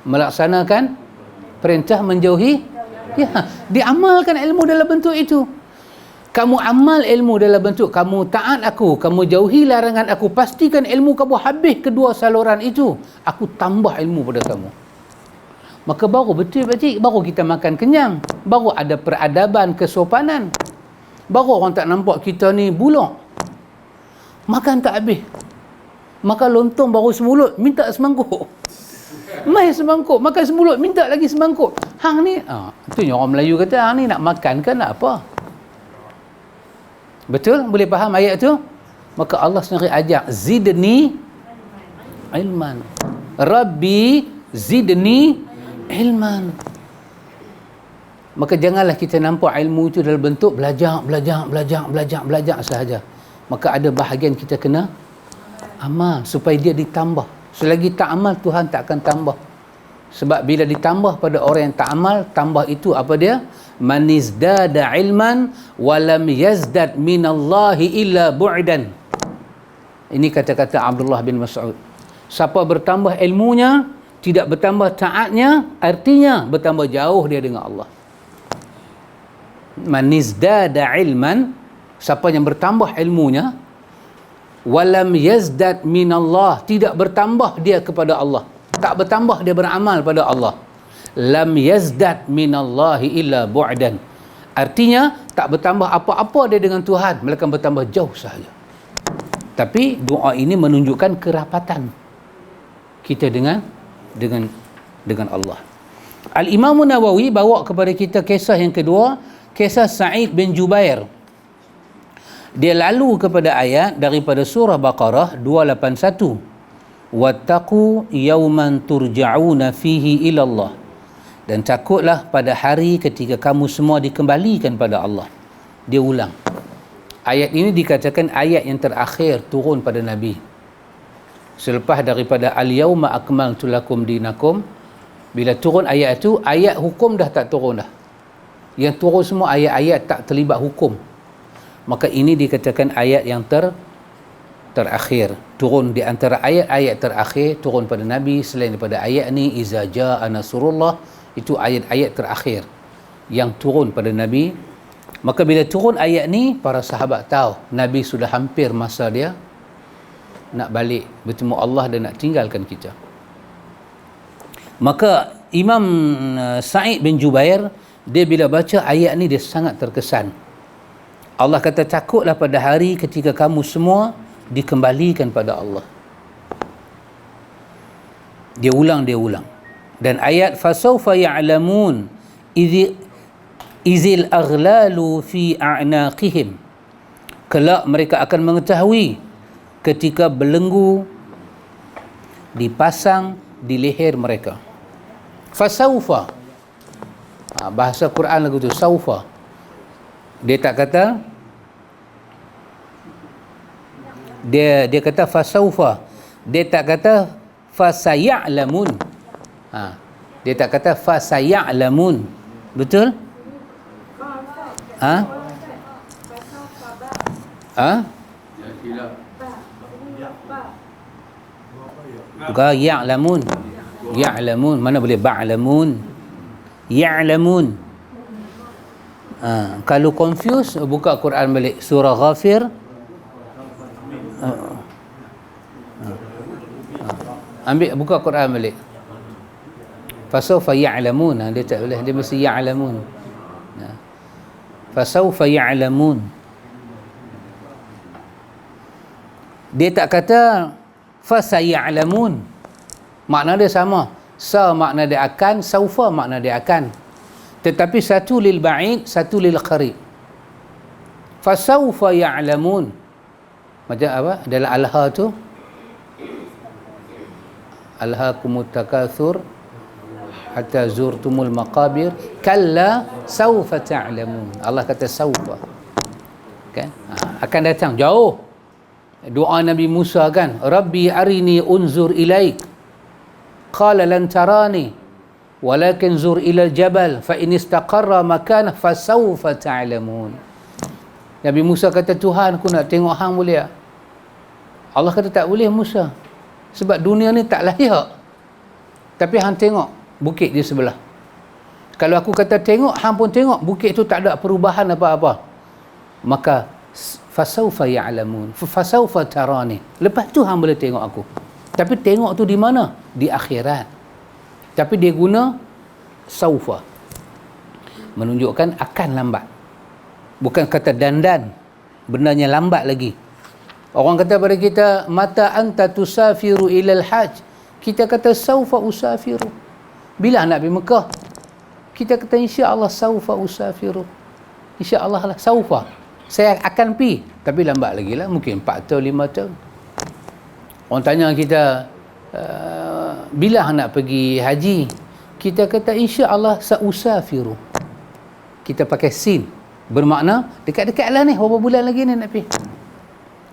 Melaksanakan perintah, menjauhi, ya, diamalkan ilmu dalam bentuk itu. Kamu amal ilmu dalam bentuk kamu taat aku, kamu jauhi larangan aku, pastikan ilmu kamu habis kedua saluran itu, aku tambah ilmu pada kamu. Maka baru betul pakcik, baru kita makan kenyang, baru ada peradaban, kesopanan, baru orang tak nampak kita ni bulak, makan tak habis, makan lontong baru semulut, minta semangkuk. Mai semangkuk, makan semulut, minta lagi semangkuk. Hang ni, itunya orang Melayu kata, hang ni nak makan ke nak apa? Betul? Boleh faham ayat tu? Maka Allah sendiri ajak, zidni ilman. Rabbi zidni ilman. Maka janganlah kita nampak ilmu itu dalam bentuk belajar sahaja. Maka ada bahagian kita kena amal supaya dia ditambah. Selagi tak amal, Tuhan tak akan tambah. Sebab bila ditambah pada orang yang tak amal, tambah itu apa dia? Man izdada ilman walam yazdad minallahi illa bu'dan. Ini kata-kata Abdullah bin Mas'ud. Siapa bertambah ilmunya, tidak bertambah taatnya, artinya bertambah jauh dia dengan Allah. Man izdada ilman, siapa yang bertambah ilmunya, walam yazdad minallah, tidak bertambah dia kepada Allah, tak bertambah dia beramal pada Allah, lam yazdad minallahi illa bu'dan, artinya tak bertambah apa-apa dia dengan Tuhan, melainkan bertambah jauh sahaja. Tapi doa ini menunjukkan kerapatan kita dengan Allah. Al-Imam Nawawi bawa kepada kita kisah yang kedua, kisah Sa'id bin Jubair. Dia lalu kepada ayat daripada surah Baqarah 281. Wattaqu yawman turja'una fihi ila Allah. Dan takutlah pada hari ketika kamu semua dikembalikan pada Allah. Dia ulang. Ayat ini dikatakan ayat yang terakhir turun pada Nabi. Selepas daripada al-yawma akmaltu lakum dinakum, bila turun ayat itu, ayat hukum dah tak turun dah. Yang turun semua ayat-ayat tak terlibat hukum. Maka ini dikatakan ayat yang terakhir. Turun di antara ayat-ayat terakhir turun pada Nabi. Selain daripada ayat ni, iza jaa nasrullah, itu ayat-ayat terakhir yang turun pada Nabi. Maka bila turun ayat ni, para sahabat tahu Nabi sudah hampir masa dia nak balik bertemu Allah dan nak tinggalkan kita. Maka Imam Sa'id bin Jubair, dia bila baca ayat ni dia sangat terkesan. Allah kata, takutlah pada hari ketika kamu semua dikembalikan pada Allah. Dia ulang. Dan ayat fasawfa ya'lamun izil aghlalu fi a'naqihim, kelak mereka akan mengetahui ketika belenggu dipasang di leher mereka. Fasawfa, bahasa Quran lagu tu, saufa. Dia tak kata, dia kata fasaufa, dia tak kata fasaya'lamun. Dia tak kata fasaya'lamun. Betul? Bukan ya'lamun. Ya'lamun, mana boleh ba'lamun. Ya'lamun. Kalau confuse, buka Quran balik surah Ghafir. Ambil, buka Quran balik. Fasawfa ya'lamun. Dia tak boleh, dia mesti ya'lamun. Fasawfa ya'lamun. Dia tak kata fasaya'lamun. Makna dia sama. Sa makna dia akan, saufa makna dia akan. Tetapi satu lil ba'id, satu lil qarib. Fasawfa ya'lamun. Macam apa? Dalam Al-Ha tu, Alhaakumut takatsur hatta zurtumul maqabir kalla sawfa ta'lamun. Allah kata sawfa. Kan? Akan datang jauh. Doa Nabi Musa kan, Rabbi arini unzur ilaik. Qala lan tarani walakin zur ila al-jabal fa in istaqarra makanah fa sawfa ta'lamun. Nabi Musa kata, Tuhan, aku nak tengok hang boleh tak? Allah kata tak boleh Musa, sebab dunia ni tak layak. Tapi hang tengok bukit di sebelah. Kalau aku kata tengok, hang pun tengok bukit tu tak ada perubahan apa-apa. Maka fasaufa ya'lamun, fasaufa tarani. Lepas tu hang boleh tengok aku. Tapi tengok tu di mana? Di akhirat. Tapi dia guna saufa, menunjukkan akan lambat. Bukan kata dandan, benarnya lambat lagi. Orang kata pada kita, mata anta tusafiru ilal hajj, kita kata saufa usafiru. Bila nak pergi Mekah, kita kata insya-Allah saufa usafiru, insya-Allah lah, saufa, saya akan pergi, tapi lambat lagi lah, mungkin 4 tahun 5 tahun. Orang tanya kita, bila nak pergi haji, kita kata insya-Allah sausafiru. Kita pakai sin, bermakna dekat-dekat lah ni, berapa bulan lagi ni nak pergi.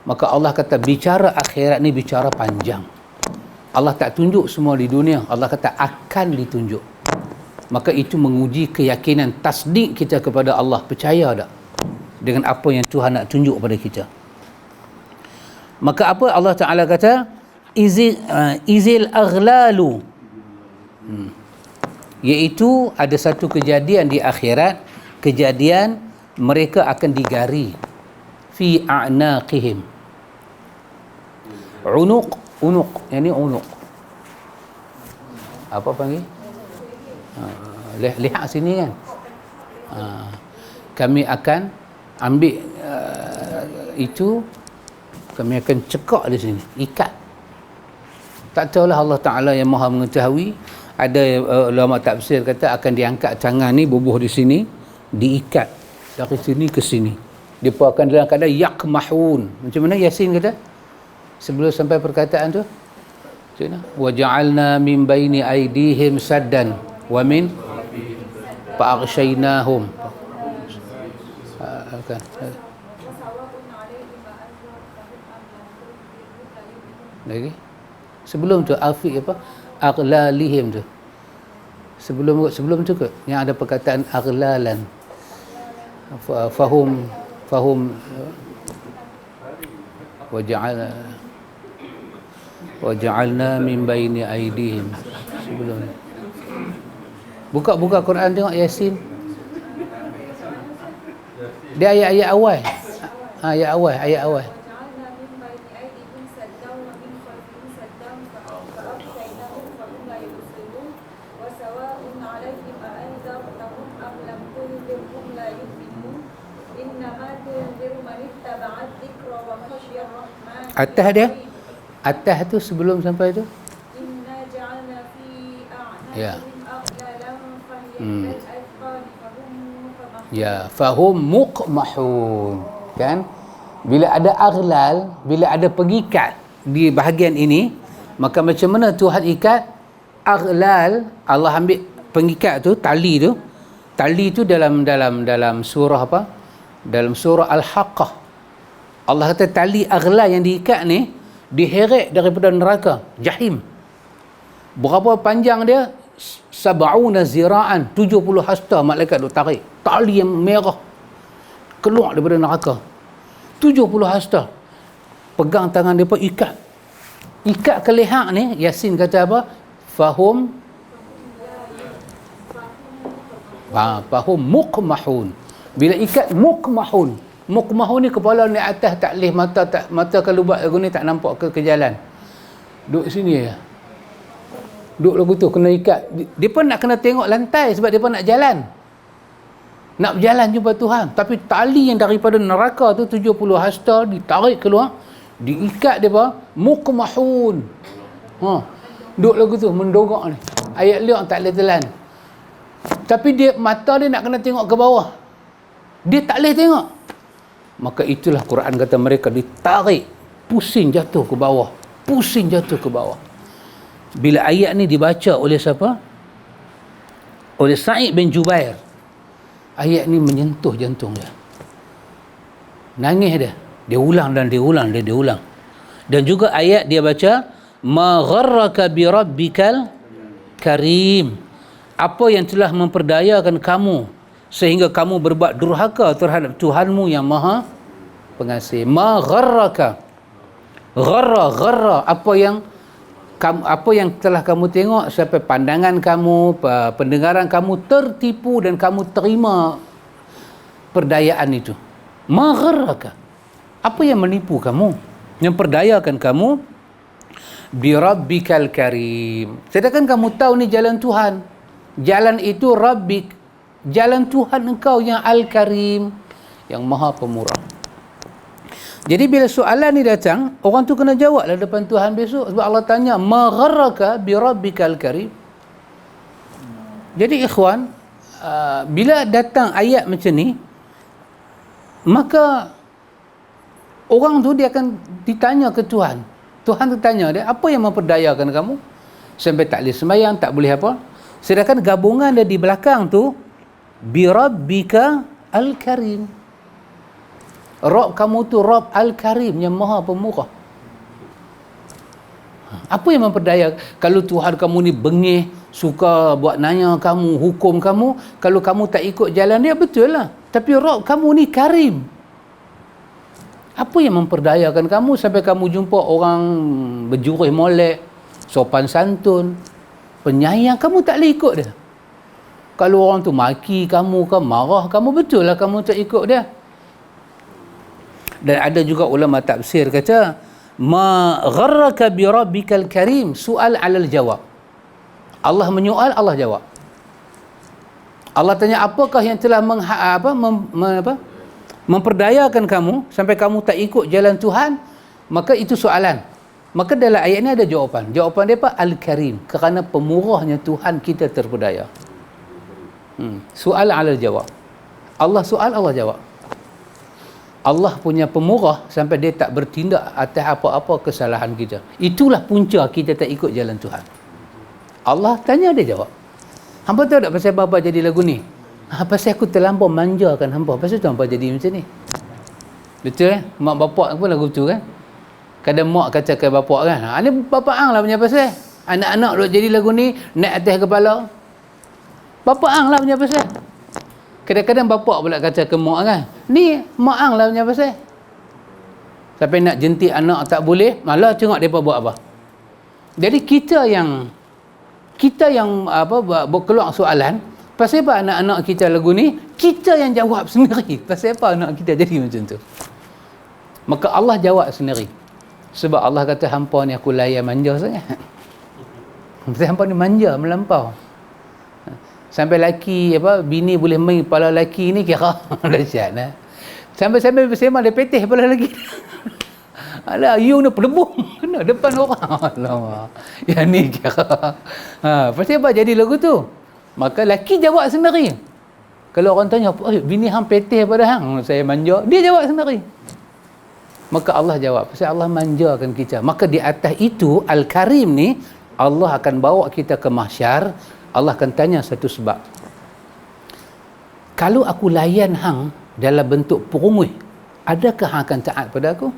Maka Allah kata bicara akhirat ni bicara panjang. Allah tak tunjuk semua di dunia, Allah kata akan ditunjuk. Maka itu menguji keyakinan, tasdik kita kepada Allah, percaya tak dengan apa yang Tuhan nak tunjuk pada kita. Maka apa Allah Ta'ala kata, izil aghlalu, iaitu ada satu kejadian di akhirat, kejadian mereka akan digari fi a'naqihim. Unuq, yang ni unuq. Apa panggil? Lihat sini kan. Kami akan ambil itu, kami akan cekak di sini, ikat. Tak tahulah, Allah Ta'ala yang maha mengetahui. Ada ulama tafsir kata akan diangkat tangan ni, bubuh di sini, diikat dari sini ke sini. Dia pun akan dalam keadaan yakmahun. Macam mana Yasin kata sebelum sampai perkataan tu? Macam mana? Wa ja'alna min baini aydihim saddan wa min fa'aghshaynahum. Lagi sebelum tu afiq apa, aglalihim tu, sebelum tu ke yang ada perkataan aglalan, fahum waja'alna min baini aydihim. Sebelum buka Quran, tengok Yasin, dia ayat awal. Ayat awal. Atas dia, atas tu sebelum sampai tu. Ya. Ya, fahum muqmahun. Kan? Bila ada aghlal, bila ada pengikat di bahagian ini, maka macam mana Tuhan ikat aghlal? Allah ambil pengikat tu, tali tu. Tali tu dalam surah apa? Dalam surah Al-Haqqah. Allah kata tali aghlal yang diikat ni diheret daripada neraka Jahim. Berapa panjang dia? 70 zira'an, 70 hasta malaikat duk tarik. Tali yang merah keluar daripada neraka. 70 hasta. Pegang tangan depa, ikat. Ikat ke leher ni, Yasin kata apa? Fahum muqmahun. Bila ikat muqmahun. Muqmahun ni kepala ni atas, tak leh mata kalau buat lagu ni tak nampak ke jalan. Duduk sini je. Duduk lagu tu kena ikat. Dia pun nak kena tengok lantai sebab dia pun nak jalan. Nak berjalan jumpa Tuhan. Tapi tali yang daripada neraka tu 70 hasta ditarik keluar, diikat dia apa? Muqmahun. Duduk lagu tu mendongak ni. Ayat liak tak boleh telan. Tapi dia mata dia nak kena tengok ke bawah. Dia tak boleh tengok. Maka itulah Quran kata mereka ditarik, pusing jatuh ke bawah. Pusing jatuh ke bawah. Bila ayat ni dibaca oleh siapa? Oleh Sa'id bin Jubair. Ayat ni menyentuh jantung dia. Nangis dia. Dia ulang. Dan juga ayat dia baca, ma gharraka bi rabbikal karim. Apa yang telah memperdayakan kamu sehingga kamu berbuat durhaka terhadap Tuhanmu yang maha pengasih. Ma gharraka. Gharra, apa yang apa yang telah kamu tengok sampai pandangan kamu, pendengaran kamu tertipu dan kamu terima perdayaan itu. Ma gharraka, apa yang menipu kamu, yang perdayakan kamu? Bi rabbikal karim, sedangkan kamu tahu ni jalan Tuhan, jalan itu rabbik, jalan Tuhan engkau yang al-karim, yang maha pemurah. Jadi bila soalan ni datang, orang tu kena jawab lah depan Tuhan besok. Sebab Allah tanya, ma gharraka bi rabbikal karim. Jadi ikhwan, bila datang ayat macam ni, maka orang tu dia akan ditanya ke Tuhan. Tuhan tu tanya dia, apa yang memperdayakan kamu sampai tak boleh sembahyang, tak boleh apa? Sedangkan gabungan dia di belakang tu, bi rabbika al-karim. Rabb kamu tu Rabb Al-Karim, yang maha pemurah. Apa yang memperdaya? Kalau Tuhan kamu ni bengih, suka buat nanya kamu, hukum kamu, kalau kamu tak ikut jalan dia, betul lah. Tapi Rabb kamu ni Karim. Apa yang memperdayakan kamu sampai kamu jumpa orang berjurih molek, sopan santun, penyayang, kamu tak boleh ikut dia? Kalau orang tu maki kamu ke, marah kamu, betul lah kamu tak ikut dia. Dan ada juga ulama tafsir kata, ma gharraka bi rabbikal karim, soal alal jawab. Allah menyoal, Allah jawab. Allah tanya, apakah yang telah memperdayakan kamu sampai kamu tak ikut jalan Tuhan? Maka itu soalan. Maka dalam ayat ini ada jawapan. Jawapan dia apa? Al-Karim, kerana pemurahnya Tuhan kita terpedaya. Soal alal jawab. Allah soal, Allah jawab. Allah punya pemurah sampai dia tak bertindak atas apa-apa kesalahan kita. Itulah punca kita tak ikut jalan Tuhan. Allah tanya, dia jawab. Hampa tahu tak pasal apa jadi lagu ni? Pasal aku terlampau manjakan hampa. Pasal tu hampa jadi macam ni. Betul kan? Mak bapak pun lagu tu kan? Kadang mak kata ke bapak kan, ni bapak ang lah punya pasal. Anak-anak duk jadi lagu ni, naik atas kepala. Bapak ang lah punya pasal. Kadang-kadang bapak pula kata ke mak kan, ni mak ang lah punya pasal. Sampai nak jentik anak tak boleh, malah tengok mereka buat apa. Jadi kita yang berkeluar soalan, pasal apa anak-anak kita lagu ni, kita yang jawab sendiri. Pasal apa anak kita jadi macam tu? Maka Allah jawab sendiri. Sebab Allah kata, hampa ni aku layan manja sangat. Pasal hampa ni manja melampau. Sampai laki bini boleh main kepala laki ni, kira dahsyat lah. Sampai bersama dia petih kepala laki. Alah, you ni pelebung kena depan orang. Alamak, yang ni kira pasal apa jadi lagu tu? Maka laki jawab sendiri. Kalau orang tanya, bini hang petih pada hang, saya manja, dia jawab sendiri. Maka Allah jawab, pasal Allah manjakan kita. Maka di atas itu Al-Karim ni, Allah akan bawa kita ke mahsyar. Allah akan tanya satu sebab. Kalau aku layan hang dalam bentuk perungui, adakah hang akan taat pada aku?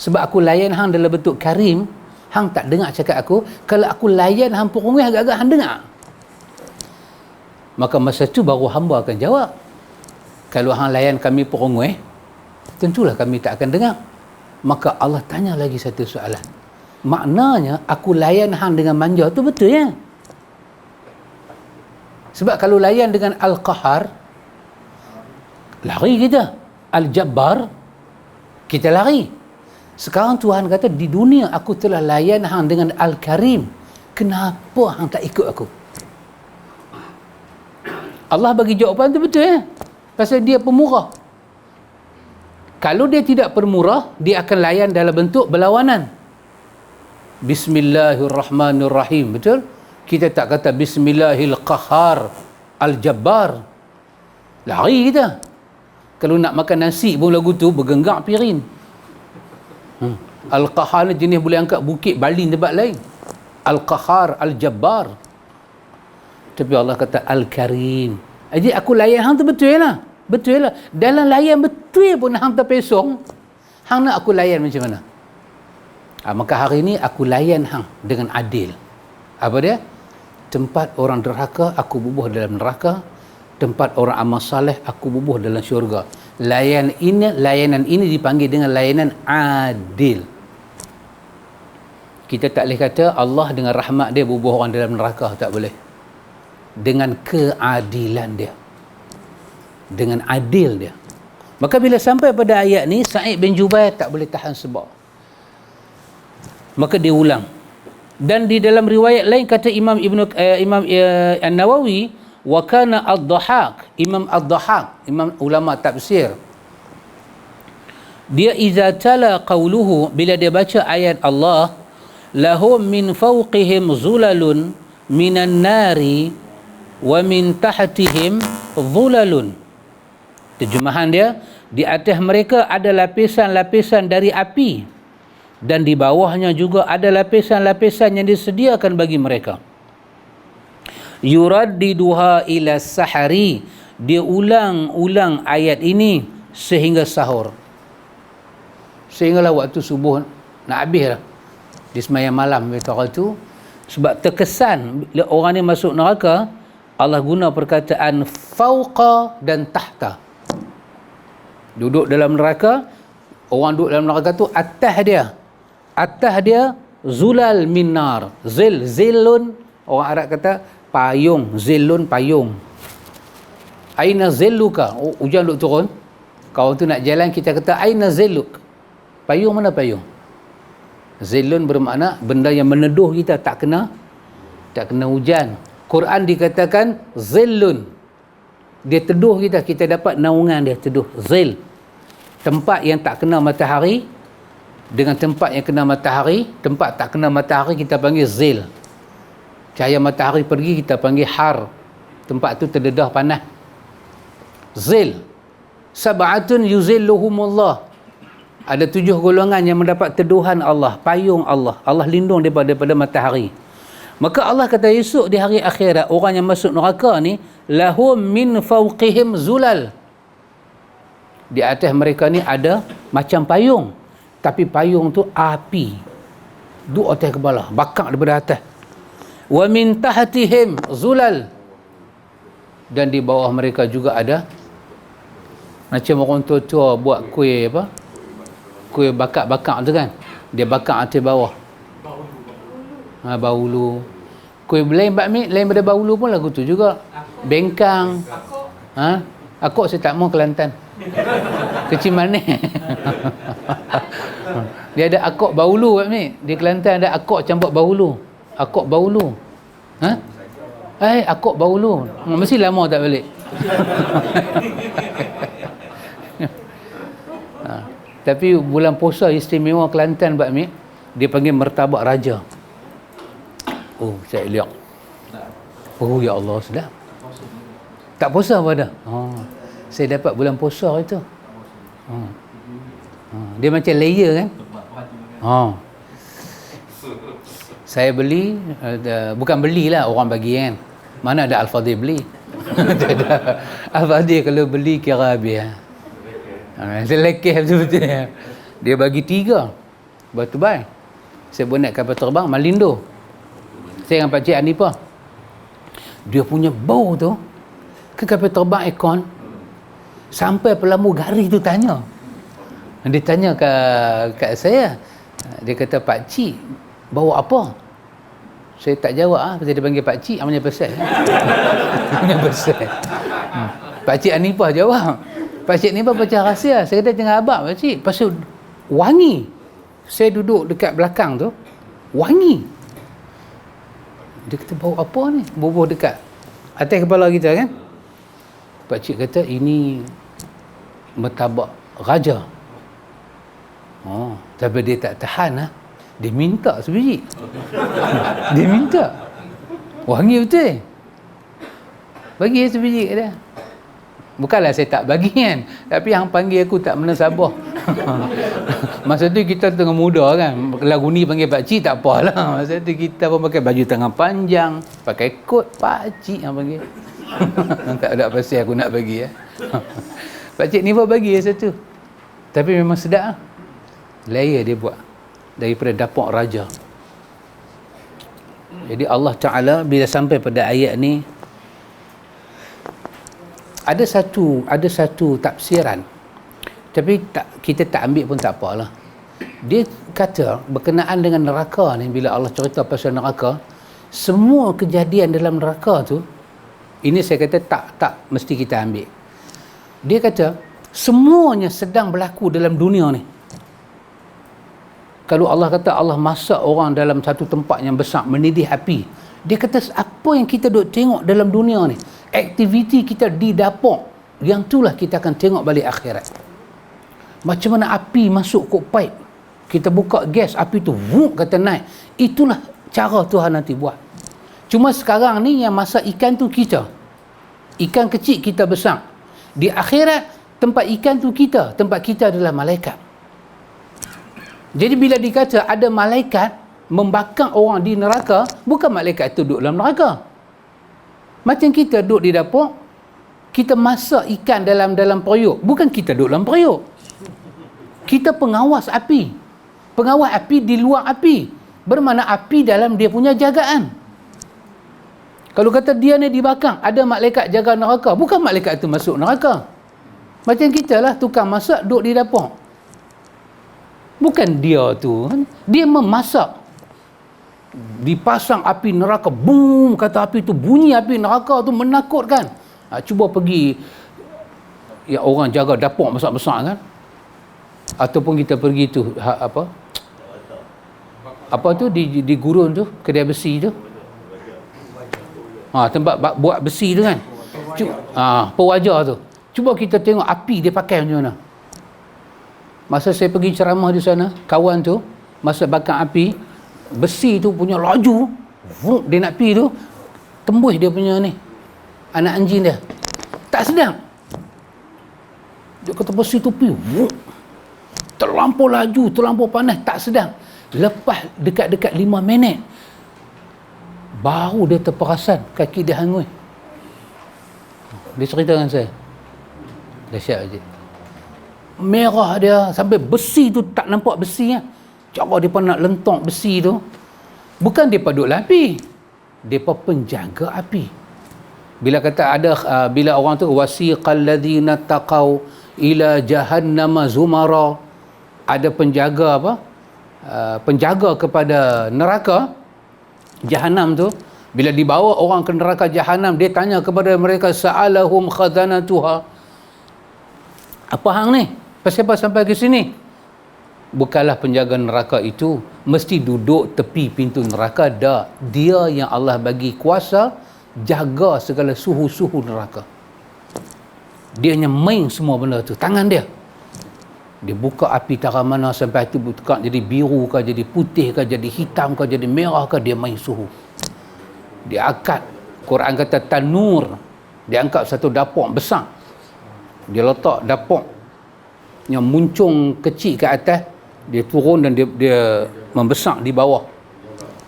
Sebab aku layan hang dalam bentuk karim, hang tak dengar cakap aku. Kalau aku layan hang perungui, agak-agak hang dengar. Maka masa tu baru hamba akan jawab. Kalau hang layan kami perungui, tentulah kami tak akan dengar. Maka Allah tanya lagi satu soalan. Maknanya aku layan hang dengan manja tu betul ya? Sebab kalau layan dengan Al-Qahar, lari kita. Al-Jabbar, kita lari. Sekarang Tuhan kata, di dunia aku telah layan hang dengan Al-Karim. Kenapa hang tak ikut aku? Allah bagi jawapan tu betul ya? Pasal dia pemurah. Kalau dia tidak pemurah, dia akan layan dalam bentuk berlawanan. Bismillahirrahmanirrahim. Betul? Kita tak kata Bismillahil-Qahar Al-Jabbar. Lari kita. Kalau nak makan nasi pun lagu tu bergenggak piring. Al-Qahar ni jenis boleh angkat bukit balin tempat lain. Al-Qahar Al-Jabbar. Tapi Allah kata Al-Karim. Jadi aku layan hang tu betul lah. Betul lah. Dalam layan betul pun hang terpesong, hang nak aku layan macam mana? Maka hari ni aku layan hang dengan adil. Apa dia? Tempat orang derhaka, aku bubuh dalam neraka. Tempat orang amal saleh, aku bubuh dalam syurga. Layanan ini dipanggil dengan layanan adil. Kita tak boleh kata Allah dengan rahmat dia bubuh orang dalam neraka, tak boleh. Dengan keadilan dia, dengan adil dia. Maka bila sampai pada ayat ni, Sa'id bin Jubair tak boleh tahan sebab, maka dia ulang. Dan di dalam riwayat lain kata Imam An-Nawawi, wa kana ad-Dhahhak, Imam ad-Dhahhak, imam ulama tafsir, dia iza tala qawluhu, bila dia baca ayat Allah, lahum min fawqihim zulalun minan nari wa min tahtihim zulalun. Terjemahan dia, di atas mereka ada lapisan-lapisan dari api, dan di bawahnya juga ada lapisan-lapisan yang disediakan bagi mereka. Yuraddiduha ila sahari, dia ulang-ulang ayat ini sehingga sahur, sehinggalah waktu subuh nak habis lah, di semayang malam tu. Sebab terkesan bila orang ni masuk neraka, Allah guna perkataan fauqa dan tahta. Duduk dalam neraka, orang duduk dalam neraka tu atas dia zulal min nar, zillun, orang Arab kata payung, zillun payung. Aina zilluka, hujan duk turun, kau tu nak jalan, kita kata aina zilluk, payung mana payung? Zillun bermakna benda yang meneduh kita, tak kena hujan. Quran dikatakan zillun, dia teduh kita, kita dapat naungan dia, teduh. Zill, tempat yang tak kena matahari dengan tempat yang kena matahari. Tempat tak kena matahari kita panggil zill, cahaya matahari pergi kita panggil har, tempat tu terdedah panas. Zill. Sab'atun yuzilluhumullah, ada 7 golongan yang mendapat teduhan Allah, payung Allah, Allah lindung daripada matahari. Maka Allah kata esok di hari akhirat, orang yang masuk neraka ni, lahum min fawqihim zulal, di atas mereka ni ada macam payung, tapi payung tu api, duduk atas kepala, bakar daripada atas. Wa min tahtihim zulal, dan di bawah mereka juga ada macam orang tua-tua buat kuih apa, kuih bakar-bakar tu kan, dia bakar atas bawah. Bahulu. Kuih lain bakmi, lain pada bahulu pun lagu tu juga. Bengkang. Akok saya tak mau Kelantan. Kecil manis. Dia ada akok bahulu bakmi. Di Kelantan ada akok campur bahulu. Akok bahulu. Akok bahulu. Mesti lama tak balik. Tapi bulan puasa istimewa Kelantan bakmi, dia panggil martabak raja. Oh, saya lihat. Oh, ya Allah, sedap. Tak puasa apa dah? Saya dapat bulan puasa itu. Dia macam layer kan? Saya beli, bukan belilah, orang bagi kan. Mana ada Al-Fadhil beli? Al-Fadhil kalau beli kira habis. Selekeh betul-betul. Dia bagi 3. Betul-betul. Saya pun naik kapal terbang Malindo. Saya dengan Pakcik Anipah, dia punya bau tu ke kapal terbang Ekon, sampai pelambu garis tu tanya. Dia tanya kat saya, dia kata, Pakcik bau apa? Saya tak jawab pasal dia panggil Pakcik, amanya pasal. Amanya pasal. Pakcik Anipah jawab. Pakcik Anipah baca rahsia. Saya kata, jangan abang Pakcik, pasal wangi. Saya duduk dekat belakang tu, wangi. Dia kata, bau apa ni? Bubuh dekat atas kepala kita kan? Pakcik kata, ini martabak raja. Tapi dia tak tahan dia minta sebiji. Dia minta. Wangi betul. Bagi sebiji kat dia. Bukanlah saya tak bagi kan, tapi yang panggil aku tak pernah sabar. Masa tu kita tengah muda kan, lagu ni panggil pakcik tak apalah. Masa tu kita pun pakai baju tangan panjang, pakai kot, pakcik yang panggil. Tak ada pasal aku nak bagi Pakcik ni pun bagi satu. Tapi memang sedap layer dia buat daripada dapur raja. Jadi Allah Ta'ala bila sampai pada ayat ni, ada satu tafsiran, tapi kita tak ambil pun tak apalah. Dia kata berkenaan dengan neraka ni, bila Allah cerita pasal neraka, semua kejadian dalam neraka tu, ini saya kata tak mesti kita ambil. Dia kata semuanya sedang berlaku dalam dunia ni. Kalau Allah kata Allah masak orang dalam satu tempat yang besar, mendidih api, dia kata apa yang kita duk tengok dalam dunia ni, aktiviti kita di dapur, yang itulah kita akan tengok balik akhirat. Macam mana api masuk kok pipe, kita buka gas, api tu wuk kata naik. Itulah cara Tuhan nanti buat. Cuma sekarang ni yang masak ikan tu kita, ikan kecil kita besar. Di akhirat tempat ikan tu kita, tempat kita adalah malaikat. Jadi bila dikata ada malaikat membakar orang di neraka, bukan malaikat itu duduk dalam neraka. Macam kita duduk di dapur, kita masak ikan dalam periuk, bukan kita duduk dalam periuk. Kita pengawas api. Pengawas api di luar api. Bermakna api dalam dia punya jagaan. Kalau kata dia ni dibakar, ada malaikat jaga neraka, bukan malaikat itu masuk neraka. Macam kita lah tukang masak duduk di dapur. Bukan dia tu, dia memasak. Dipasang api neraka, boom, kata api tu, bunyi api neraka tu menakutkan. Cuba pergi, ya orang jaga dapur besar-besar kan, ataupun kita pergi tu apa tu di gurun tu, kedai besi tu, tempat buat besi tu kan, pewajar tu. Cuba kita tengok api dia pakai macam mana. Masa saya pergi ceramah di sana, kawan tu masa bakar api, besi tu punya laju, dia nak pergi tu, tembus dia punya ni, anak anjing dia. Tak sedang. Dia kata besi tu pergi, terlampau laju, terlampau panas, tak sedang. Lepas dekat-dekat 5 minit, baru dia terperasan kaki dia hangus. Dia cerita dengan saya. Dahsyat je. Merah dia sampai besi tu tak nampak besi ya. Cara dia nak lentok besi tu, bukan dia duduk api, dia penjaga api. Bila kata ada bila orang tu wasiqal ladzina taqau ila jahannama zumara, ada penjaga penjaga kepada neraka Jahannam tu, bila dibawa orang ke neraka Jahannam, dia tanya kepada mereka, sa'alahum khazanatuha, apa hang ni? Pasal apa sampai ke sini? Bukanlah penjaga neraka itu mesti duduk tepi pintu neraka, dah. Dia yang Allah bagi kuasa jaga segala suhu-suhu neraka. Dia hanya main semua benda tu, tangan dia. Dia buka api tara mana sampai itu buka jadi biru ke, jadi putih ke, jadi hitam ke, jadi merah ke, dia main suhu. Dia angkat, Quran kata tanur, dia angkat satu dapur besar, dia letak dapur yang muncung kecil ke atas, dia turun dan dia membesar di bawah,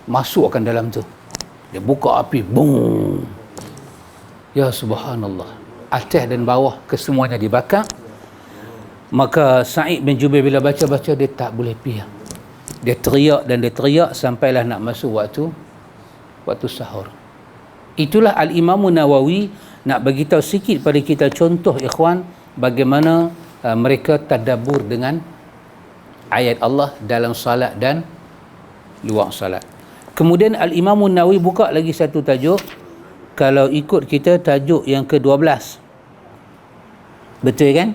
masukkan dalam tu. Dia buka api, boom. Ya subhanallah, atas dan bawah kesemuanya dibakar. Maka Sa'id bin Jubair bila baca-baca, dia tak boleh pihak. Dia teriak dan dia teriak sampailah nak masuk waktu sahur. Itulah Al-Imam Nawawi nak bagi tahu sikit pada kita contoh ikhwan bagaimana mereka tadabbur dengan ayat Allah dalam salat dan luar salat. Kemudian Al-Imam Nawawi buka lagi satu tajuk. Kalau ikut kita tajuk yang ke-12. Betul kan?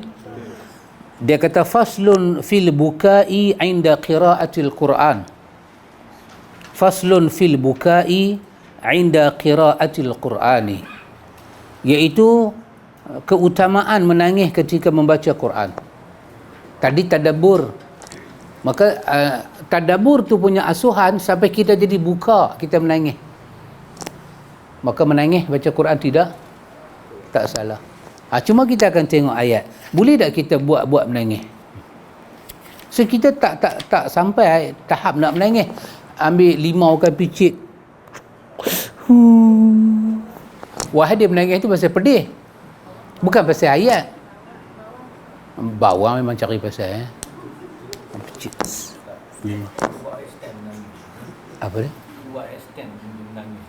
Dia kata faslun fil bukai 'inda qiraatil Quran. Faslun fil bukai 'inda qiraatil Qurani. Iaitu keutamaan menangis ketika membaca Quran. Tadi tadabbur. Maka tadabbur tu punya asuhan sampai kita jadi buka, kita menangis. Maka menangis baca Quran tak salah. Cuma kita akan tengok ayat. Boleh tak kita buat menangis? So kita tak sampai tahap nak menangis. Ambil limau ke picit. Wahai dia menangis tu pasal pedih. Bukan pasal ayat. Bawang memang cari pasal picit. Apa dia? Buat extend menangis.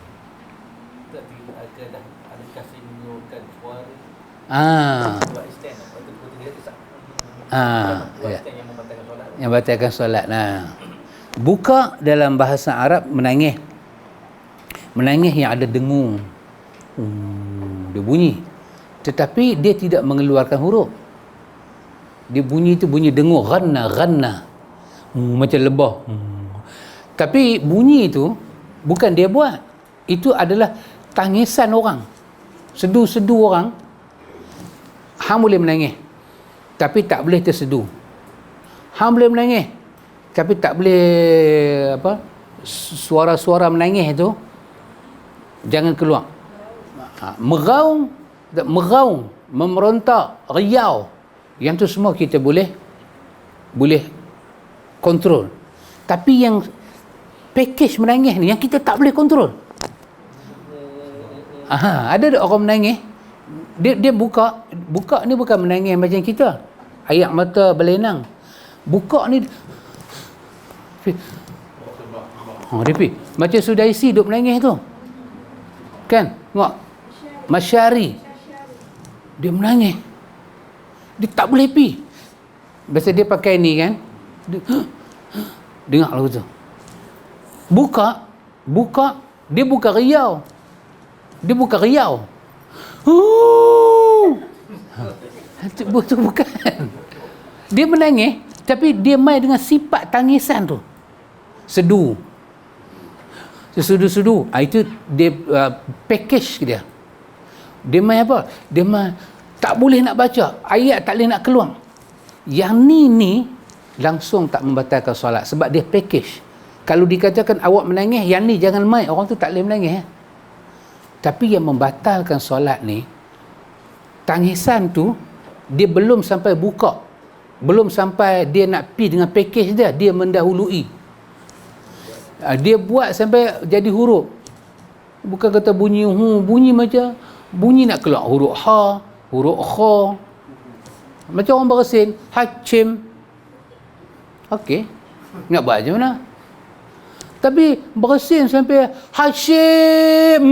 Tapi ada kasih menurunkan suara. Buat extend. Lepas tu dia kesak. Ya. Extend yang membatalkan solat. Yang batalkan solat. Nah, buka dalam bahasa Arab menangis. Menangis yang ada dengung. Dia bunyi. Tetapi dia tidak mengeluarkan huruf. Dia bunyi itu bunyi dengung. Ghanna. Macam lebah. Tapi bunyi itu bukan dia buat. Itu adalah tangisan orang. Sedu-sedu orang. Hang boleh menangis. Tapi tak boleh tersedu. Hang boleh menangis. Tapi tak boleh suara-suara menangis itu jangan keluar. Meraung, memerontak, riau. Yang tu semua kita boleh kontrol. Tapi yang package menangis ni yang kita tak boleh kontrol. Ada orang menangis, dia buka ni bukan menangis macam kita. Air mata berlenang. Buka ni dia macam Sudaisi duk menangis tu. Kan? Tengok. Masyari. Dia menangis. Dia tak boleh pi. Biasa dia pakai ni kan. Dengar lagu tu. Buka. Dia buka riau. Itu bukan. Dia menangis. Tapi dia main dengan sifat tangisan tu. Sedu. Itu dia package dia. Dia main apa? Dia main tak boleh nak baca. Ayat tak boleh nak keluar. Yang ni langsung tak membatalkan solat. Sebab dia package. Kalau dikatakan awak menangis, yang ni jangan main. Orang tu tak boleh menangis. Tapi yang membatalkan solat ni, tangisan tu, dia belum sampai buka. Belum sampai dia nak pi dengan package dia mendahului. Dia buat sampai jadi huruf. Bukan kata bunyi bunyi macam bunyi nak keluar huruf ha, huruf kha. Macam orang bersin, hacim. Okey. Nak buat macam mana? Tapi bersin sampai hacim.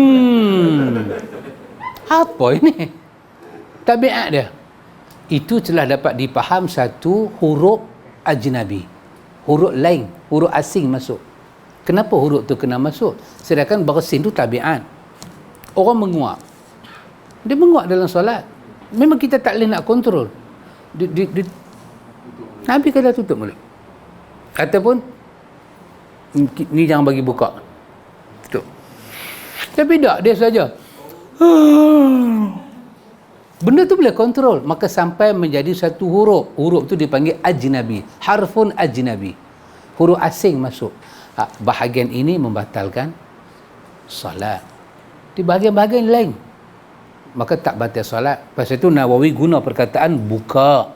Apa ini? Tabiat dia. Itu telah dapat dipaham satu huruf ajnabi. Huruf lain, huruf asing masuk. Kenapa huruf tu kena masuk? Sedangkan bersin tu tabiat. Orang menguap. Dia menguap dalam solat. Memang kita tak boleh nak kontrol. Nabi kata tutup mulut. Ataupun ni jangan bagi buka. Tutup. Tapi tak, dia saja. Benda tu boleh kontrol. Maka sampai menjadi satu huruf. Huruf tu dipanggil ajnabi. Harfun ajnabi. Huruf asing masuk. Bahagian ini membatalkan solat. Di bahagian-bahagian lain, maka tak batal solat. Pasal itu Nawawi guna perkataan buka.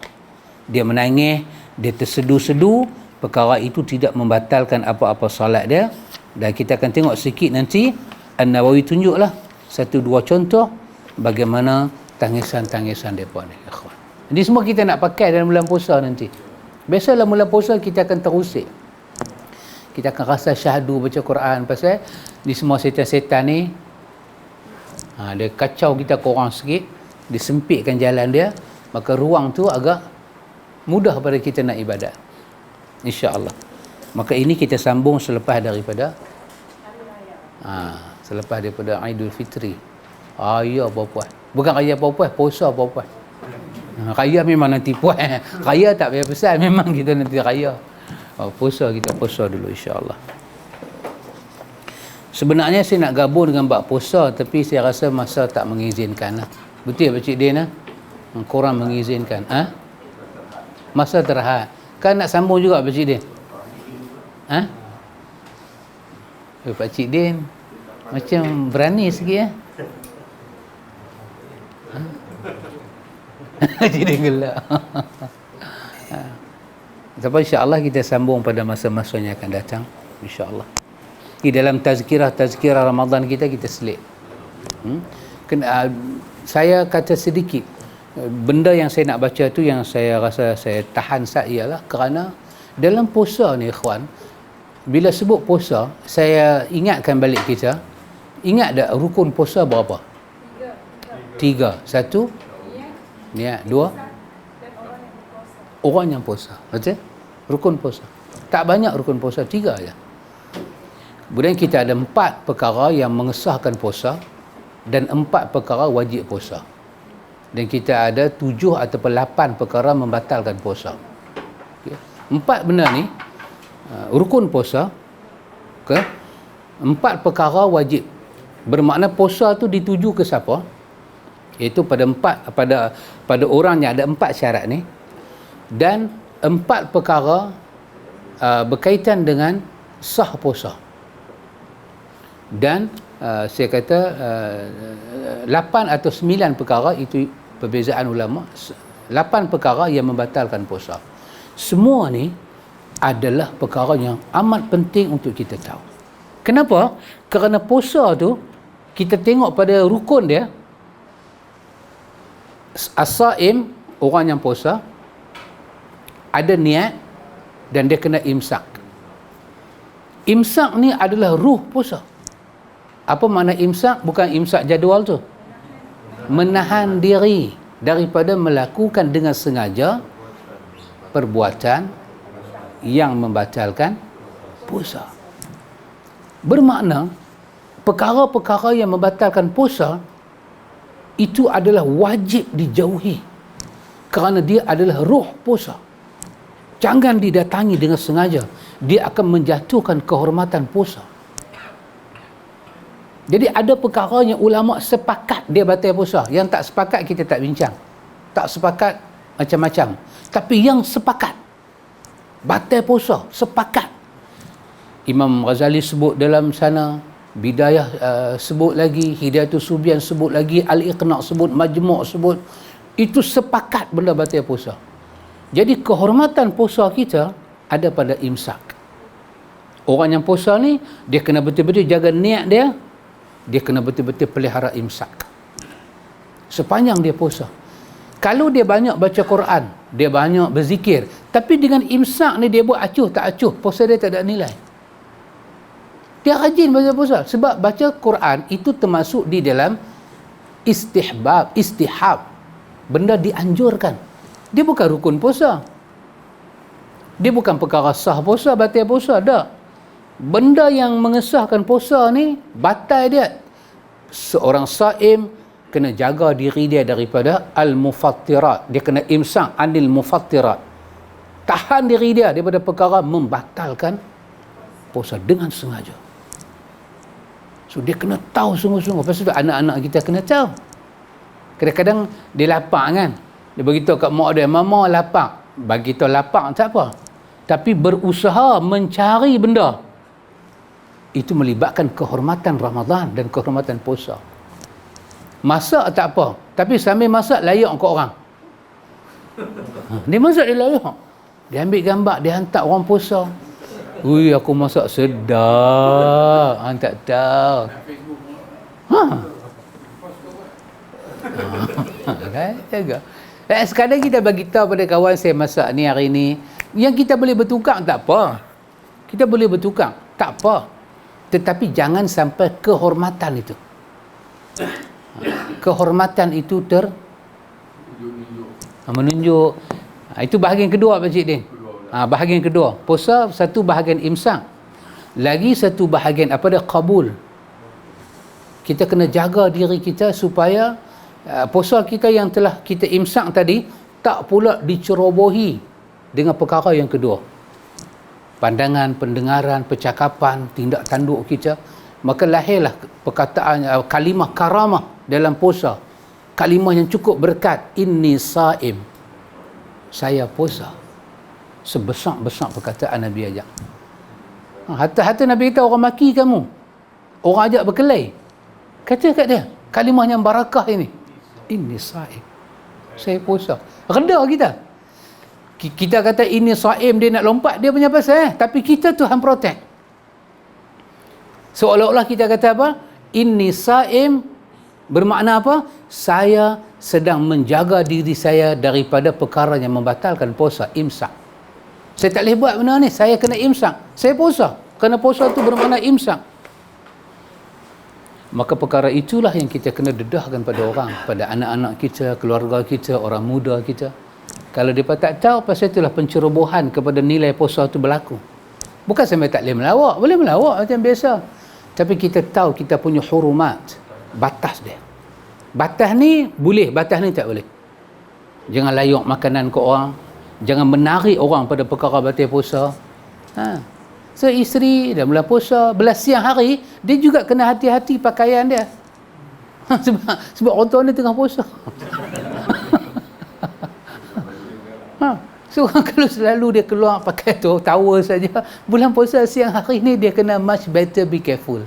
Dia menangis, dia tersedu-sedu. Perkara itu tidak membatalkan apa-apa solat dia. Dan kita akan tengok sikit nanti. An-Nawawi tunjuklah satu dua contoh bagaimana tangisan-tangisan mereka ni. Ini semua kita nak pakai dalam bulan puasa nanti. Biasalah bulan puasa kita akan terusik. Kita akan rasa syahdu baca Quran. Pasal ni semua setan-setan ni dia kacau kita korang sikit. Dia sempitkan jalan dia. Maka ruang tu agak mudah pada kita nak ibadat. InsyaAllah. Maka ini kita sambung selepas daripada selepas daripada Aidul Fitri. Ya puas. Bukan raya puas, puasa puas. Raya memang nanti puas. Raya tak payah pesan, memang kita nanti raya. Puasa kita puasa dulu insya-Allah. Sebenarnya saya nak gabung dengan bab puasa, tapi saya rasa masa tak mengizinkan lah. Betul Pak Cik Din? Korang mengizinkan. Masa terhad. Kan nak sambung juga Pak Cik Din? Pak Cik Din macam berani sikit Cik Din gelak. Tapi insya-Allah kita sambung pada masa-masa yang akan datang insya-Allah. Di dalam tazkirah Ramadan kita selit. Saya kata sedikit benda yang saya nak baca tu yang saya rasa saya tahan ialah kerana dalam puasa ni ikhwan, bila sebut puasa saya ingatkan balik kita. Ingat tak rukun puasa berapa? 3. 1 niat, 2 orang yang puasa. Betul? rukun puasa. Tak banyak rukun puasa, 3 aja. Kemudian kita ada 4 perkara yang mengesahkan puasa dan 4 perkara wajib puasa. Dan kita ada 7 ataupun 8 perkara membatalkan puasa. Okay. 4 benda ni rukun puasa, okay. 4 perkara wajib. Bermakna puasa tu dituju ke siapa? Iaitu pada orang yang ada 4 syarat ni, dan 4 perkara berkaitan dengan sah puasa. Dan saya kata 8 atau 9 perkara, itu perbezaan ulama, 8 perkara yang membatalkan puasa. Semua ni adalah perkara yang amat penting untuk kita tahu. Kenapa? Kerana puasa tu kita tengok pada rukun dia. As-saim, orang yang puasa, ada niat dan dia kena imsak. Imsak ni adalah ruh puasa. Apa makna imsak? Bukan imsak jadual tu. Menahan diri daripada melakukan dengan sengaja perbuatan yang membatalkan puasa. Bermakna perkara-perkara yang membatalkan puasa itu adalah wajib dijauhi kerana dia adalah roh puasa. Jangan didatangi dengan sengaja. Dia akan menjatuhkan kehormatan puasa. Jadi ada perkara yang ulama sepakat dia batal puasa. Yang tak sepakat kita tak bincang. Tak sepakat macam-macam. Tapi yang sepakat batal puasa, sepakat. Imam Ghazali sebut dalam sana, Bidayah sebut lagi, Hidayatul Subyan sebut lagi, Al-Iqna' sebut, Majmu' sebut. Itu sepakat benda batal puasa. Jadi kehormatan puasa kita ada pada imsak. Orang yang puasa ni, dia kena betul-betul jaga niat dia. Dia kena betul-betul pelihara imsak sepanjang dia puasa. Kalau dia banyak baca Quran, dia banyak berzikir, tapi dengan imsak ni dia buat acuh tak acuh, puasa dia tak ada nilai. Dia rajin baca puasa sebab baca Quran itu termasuk di dalam istihab, benda dianjurkan. Dia bukan rukun puasa. Dia bukan perkara sah puasa, batal puasa, tak. Benda yang mengesahkan puasa ni batal dia. Seorang saim kena jaga diri dia daripada al-mufattirat. Dia kena imsak anil mufattirat. Tahan diri dia daripada perkara membatalkan puasa dengan sengaja. So dia kena tahu sungguh-sungguh. Lepas tu anak-anak kita kena tahu. Kadang-kadang dia lapar kan. Dia beritahu kat mak dia, mama lapar. Bagi tahu lapar tak apa. Tapi berusaha mencari benda, itu melibatkan kehormatan Ramadan dan kehormatan puasa. Masak tak apa, tapi sambil masak layak ke orang. Dia masak, dia layak. Dia ambil gambar, dia hantar orang puasa. Ui, aku masak sedap. Hang tak tahu. Jaga. Sekarang kita bagi tahu pada kawan saya masak ni hari ni. Yang kita boleh bertukar tak apa. Kita boleh bertukar, tak apa. Tetapi jangan sampai kehormatan itu. Kehormatan itu menunjuk. Itu bahagian kedua Pak Cik Din. Bahagian kedua. Puasa satu bahagian imsak. Lagi satu bahagian apa dia? Qabul. Kita kena jaga diri kita supaya puasa kita yang telah kita imsak tadi tak pula dicerobohi dengan perkara yang kedua. Pandangan, pendengaran, percakapan, tindak tanduk kita. Maka lahirlah perkataan kalimah karamah dalam puasa. Kalimah yang cukup berkat. Inni saim. Saya puasa. Sebesar-besar perkataan Nabi ajak. Hatta Nabi kata orang maki kamu, orang ajak berkelahi, kata kat dia kalimah yang barakah ini. Inni saim. Saya puasa. Reda kita. Kita kata ini saim, dia nak lompat, dia punya pasal. Tapi kita Tuhan protect. Seolah-olah kita kata apa? Inni saim bermakna apa? Saya sedang menjaga diri saya daripada perkara yang membatalkan puasa, imsak. Saya tak boleh buat benda ni, saya kena imsak. Saya puasa. Kerana puasa tu bermakna imsak. Maka perkara itulah yang kita kena dedahkan pada orang, pada anak-anak kita, keluarga kita, orang muda kita. Kalau mereka tak tahu, pasal itulah pencerobohan kepada nilai puasa itu berlaku. Bukan sampai tak boleh melawak. Boleh melawak macam biasa. Tapi kita tahu kita punya hurumat. Batas dia. Batas ni boleh, batas ni tak boleh. Jangan layuk makanan ke orang. Jangan menarik orang pada perkara batal puasa. So isteri dah mula puasa, belah siang hari, dia juga kena hati-hati pakaian dia. Sebab orang tua ni tengah puasa. So kalau selalu dia keluar pakai tu towel saja, bulan puasa siang hari ni dia kena much better be careful.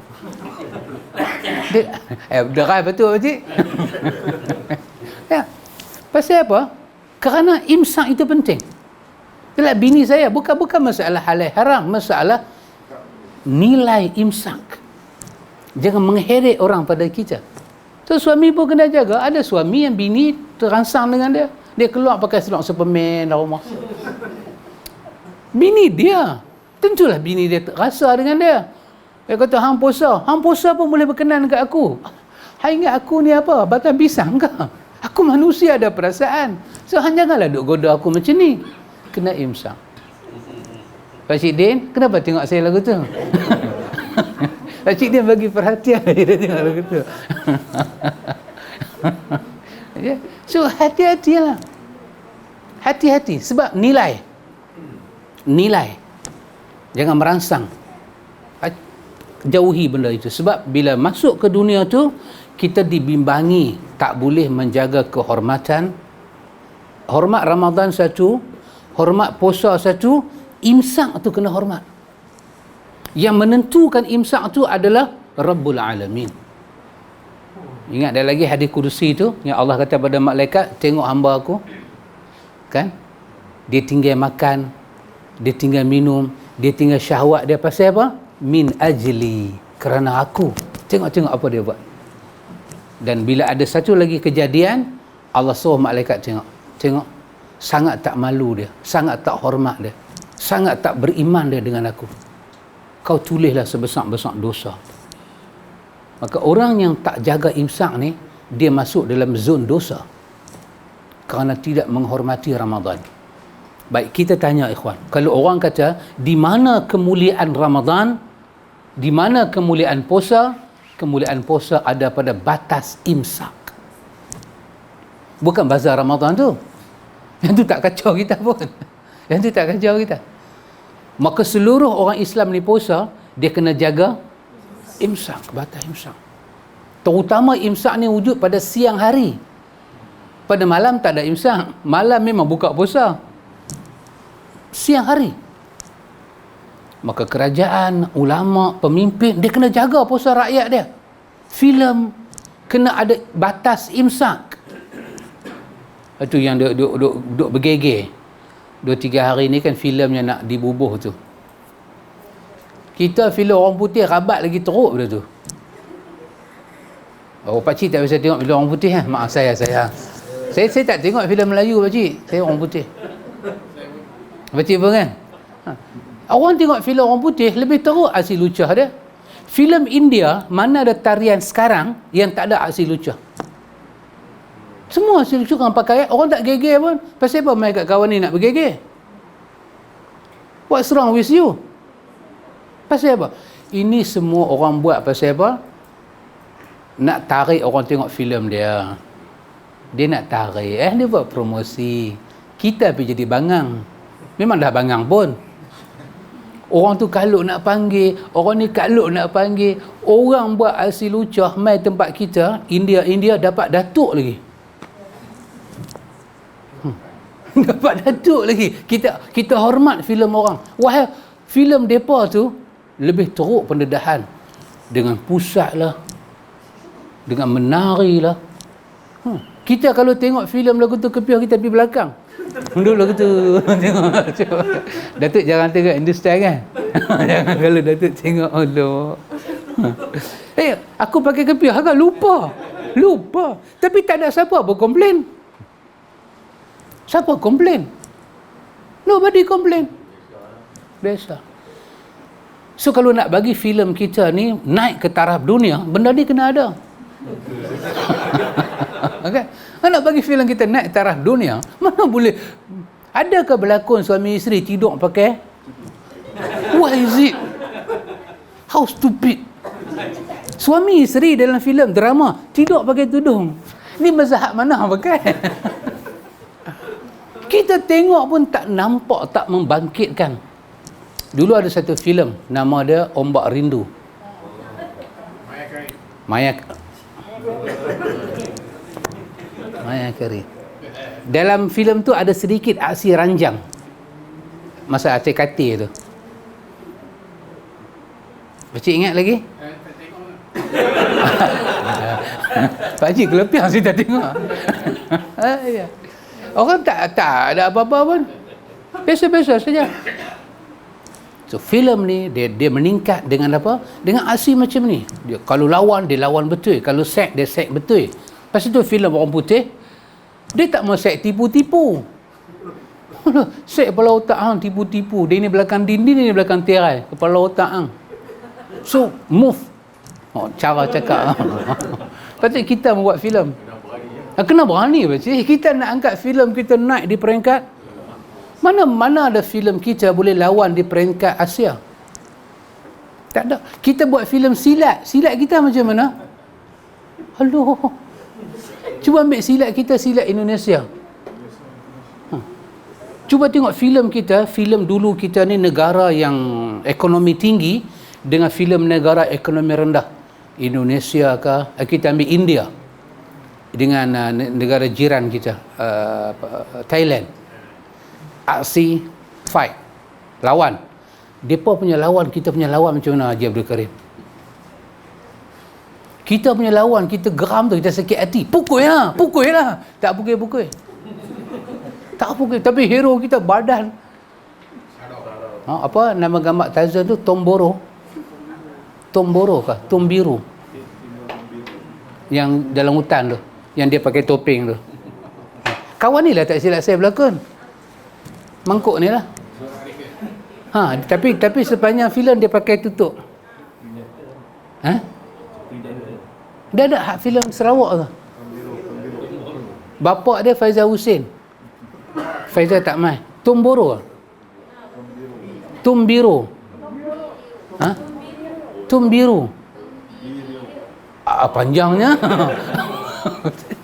Berai betul pakcik. Ya. Pasal apa? Kerana imsak itu penting. Itulah bini saya, bukan masalah halal haram, masalah nilai imsak. Jangan mengheret orang pada kita. So suami pun kena jaga. Ada suami yang bini terangsang dengan dia. Dia keluar pakai seluar Superman dalam rumah. Bini dia. Tentulah bini dia rasa dengan dia. Dia kata, hang puasa pun boleh berkenan kat aku. Hang ingat aku ni apa? Batang pisang ke? Aku manusia, ada perasaan. So hang janganlah duk goda aku macam ni. Kena imsak. Pakcik Din, kenapa tengok saya lagu tu? Pakcik Din bagi perhatian dia tengok lagu tu. So hati-hatilah. Hati-hati sebab nilai. Jangan merangsang. Jauhi benda itu. Sebab bila masuk ke dunia tu, kita dibimbangi tak boleh menjaga kehormatan. Hormat Ramadan satu, hormat puasa satu, imsak tu kena hormat. Yang menentukan imsak tu adalah Rabbul Alamin. Ingat ada lagi hadis kursi tu yang Allah kata pada malaikat, tengok hamba aku. Kan? Dia tinggal makan, dia tinggal minum, dia tinggal syahwat dia pasal apa? Min ajli, kerana aku. Tengok apa dia buat. Dan bila ada satu lagi kejadian, Allah suruh malaikat tengok. Sangat tak malu dia, sangat tak hormat dia, sangat tak beriman dia dengan aku. Kau tulislah sebesar-besar dosa. Maka orang yang tak jaga imsak ni, dia masuk dalam zon dosa kerana tidak menghormati Ramadan. Baik, kita tanya ikhwan, kalau orang kata di mana kemuliaan Ramadan, di mana kemuliaan puasa? Kemuliaan puasa ada pada batas imsak. Bukan bazar Ramadan tu. Yang tu tak kacau kita pun. Yang tu tak kacau kita. Maka seluruh orang Islam ni puasa, dia kena jaga imsak, batas imsak. Terutama imsak ni wujud pada siang hari. Pada malam tak ada imsak. Malam memang buka puasa. Siang hari. Maka kerajaan, ulama, pemimpin, dia kena jaga puasa rakyat dia. Filem kena ada batas imsak. Itu yang duk bergeger. 2-3 hari ni kan filem yang nak dibubuh tu. Kita filem orang putih rabat lagi teruk benda tu. Oh, pakcik tak biasa tengok filem orang putih kan? Maaf saya tak tengok filem Melayu pakcik. Saya orang putih. Pakcik pun kan? Orang tengok filem orang putih lebih teruk aksi lucah dia. Filem India mana ada tarian sekarang yang tak ada aksi lucah. Semua aksi lucah orang pakai, orang tak geger pun. Pasal apa main kat kawan ni nak bergeger? What's wrong with you? Pasal apa? Ini semua orang buat pasal apa? Nak tarik orang tengok filem dia. Dia nak tarik. Dia buat promosi. Kita pergi jadi bangang. Memang dah bangang pun. Orang tu kaluk nak panggil, orang ni kaluk nak panggil. Orang buat aksi lucah mai tempat kita, India dapat datuk lagi. Dapat datuk lagi. Kita hormat filem orang. Wahai filem depa tu lebih teruk pendedahan dengan pusat lah, dengan menari lah. Kita kalau tengok filem lagu tu kepiah, kita pergi belakang. Duduk lagu tu tengok. Datuk jangan tengok Hindustan kan. Jangan kalau Datuk tengok Allah. Aku pakai kepiah agak lupa. Tapi tak ada siapa pun komplain. Siapa komplain? Nobody komplain. Biasa. So kalau nak bagi filem kita ni naik ke taraf dunia, benda ni kena ada. kan? Nak bagi filem kita naik taraf dunia, mana boleh? Adakah berlakon suami isteri tidur pakai? What is it? How stupid? Suami isteri dalam filem drama tidur pakai tudung. Ni mazhab mana pakai? Kita tengok pun tak nampak, tak membangkitkan. Dulu ada satu filem nama dia Ombak Rindu. Maya Carey. Dalam filem tu ada sedikit aksi ranjang masa Aceh Kati tu. Pakcik ingat lagi? Pakcik kelepian saya tak tengok. Orang tak ada apa-apa pun. Biasa-biasa saja. So filem ni dia meningkat dengan apa? Dengan aksi macam ni. Dia kalau lawan dia lawan betul, kalau sack dia sack betul. Lepas tu filem orang putih dia tak mau sack tipu-tipu. Sack kepala otak hang tipu-tipu. Dia ni belakang dinding, dia ni belakang tirai. Kepala otak hang. So move. Cara cakap. Patut kita membuat filem. Kena berani pakcik. Kita nak angkat filem kita naik di peringkat. Mana ada filem kita boleh lawan di peringkat Asia? Tak ada. Kita buat filem silat. Silat kita macam mana? Hello. Cuba ambil silat kita, silat Indonesia. Cuba tengok filem kita. Filem dulu kita ni negara yang ekonomi tinggi dengan filem negara ekonomi rendah. Indonesia ke? Kita ambil India dengan negara jiran kita, Thailand. Aksi, fight, lawan. Mereka punya lawan, kita punya lawan macam mana Haji Abdul Karim? Kita punya lawan, kita geram tu, kita sakit hati. Pukul lah. Tak pukul. Tak pukul. Tapi hero kita badan. Apa nama gambar Tarzan tu? Tomboro kah? Tombiru. Yang dalam hutan tu. Yang dia pakai topeng tu. Kawan ni lah tak silap saya berlakon. Mangkuk ni lah. Tapi sepanjang filem dia pakai tutup. Dia ada hak filem Sarawak tu. Bapak dia Faizal Husin. Faizal tak mai. Tombiru. Tombiru. Panjangnya.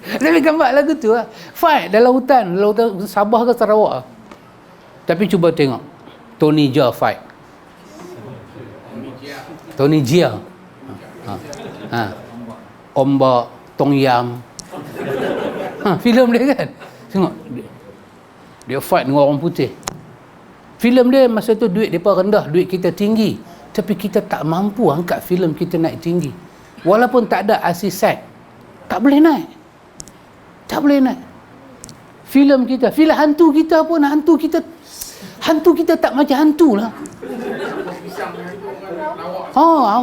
Tapi gambar lagu tu lah. Fight dalam hutan Sabah ke Sarawak. Tapi cuba tengok Tony Jaa fight. Tony Jaa. Ombak Tong Yam. Filem dia kan. Tengok dia fight dengan orang putih. Filem dia masa tu duit depa rendah, duit kita tinggi. Tapi kita tak mampu angkat filem kita naik tinggi. Walaupun tak ada asisat, tak boleh naik. Filem kita, filem hantu kita pun, hantu kita tak macam hantu lah.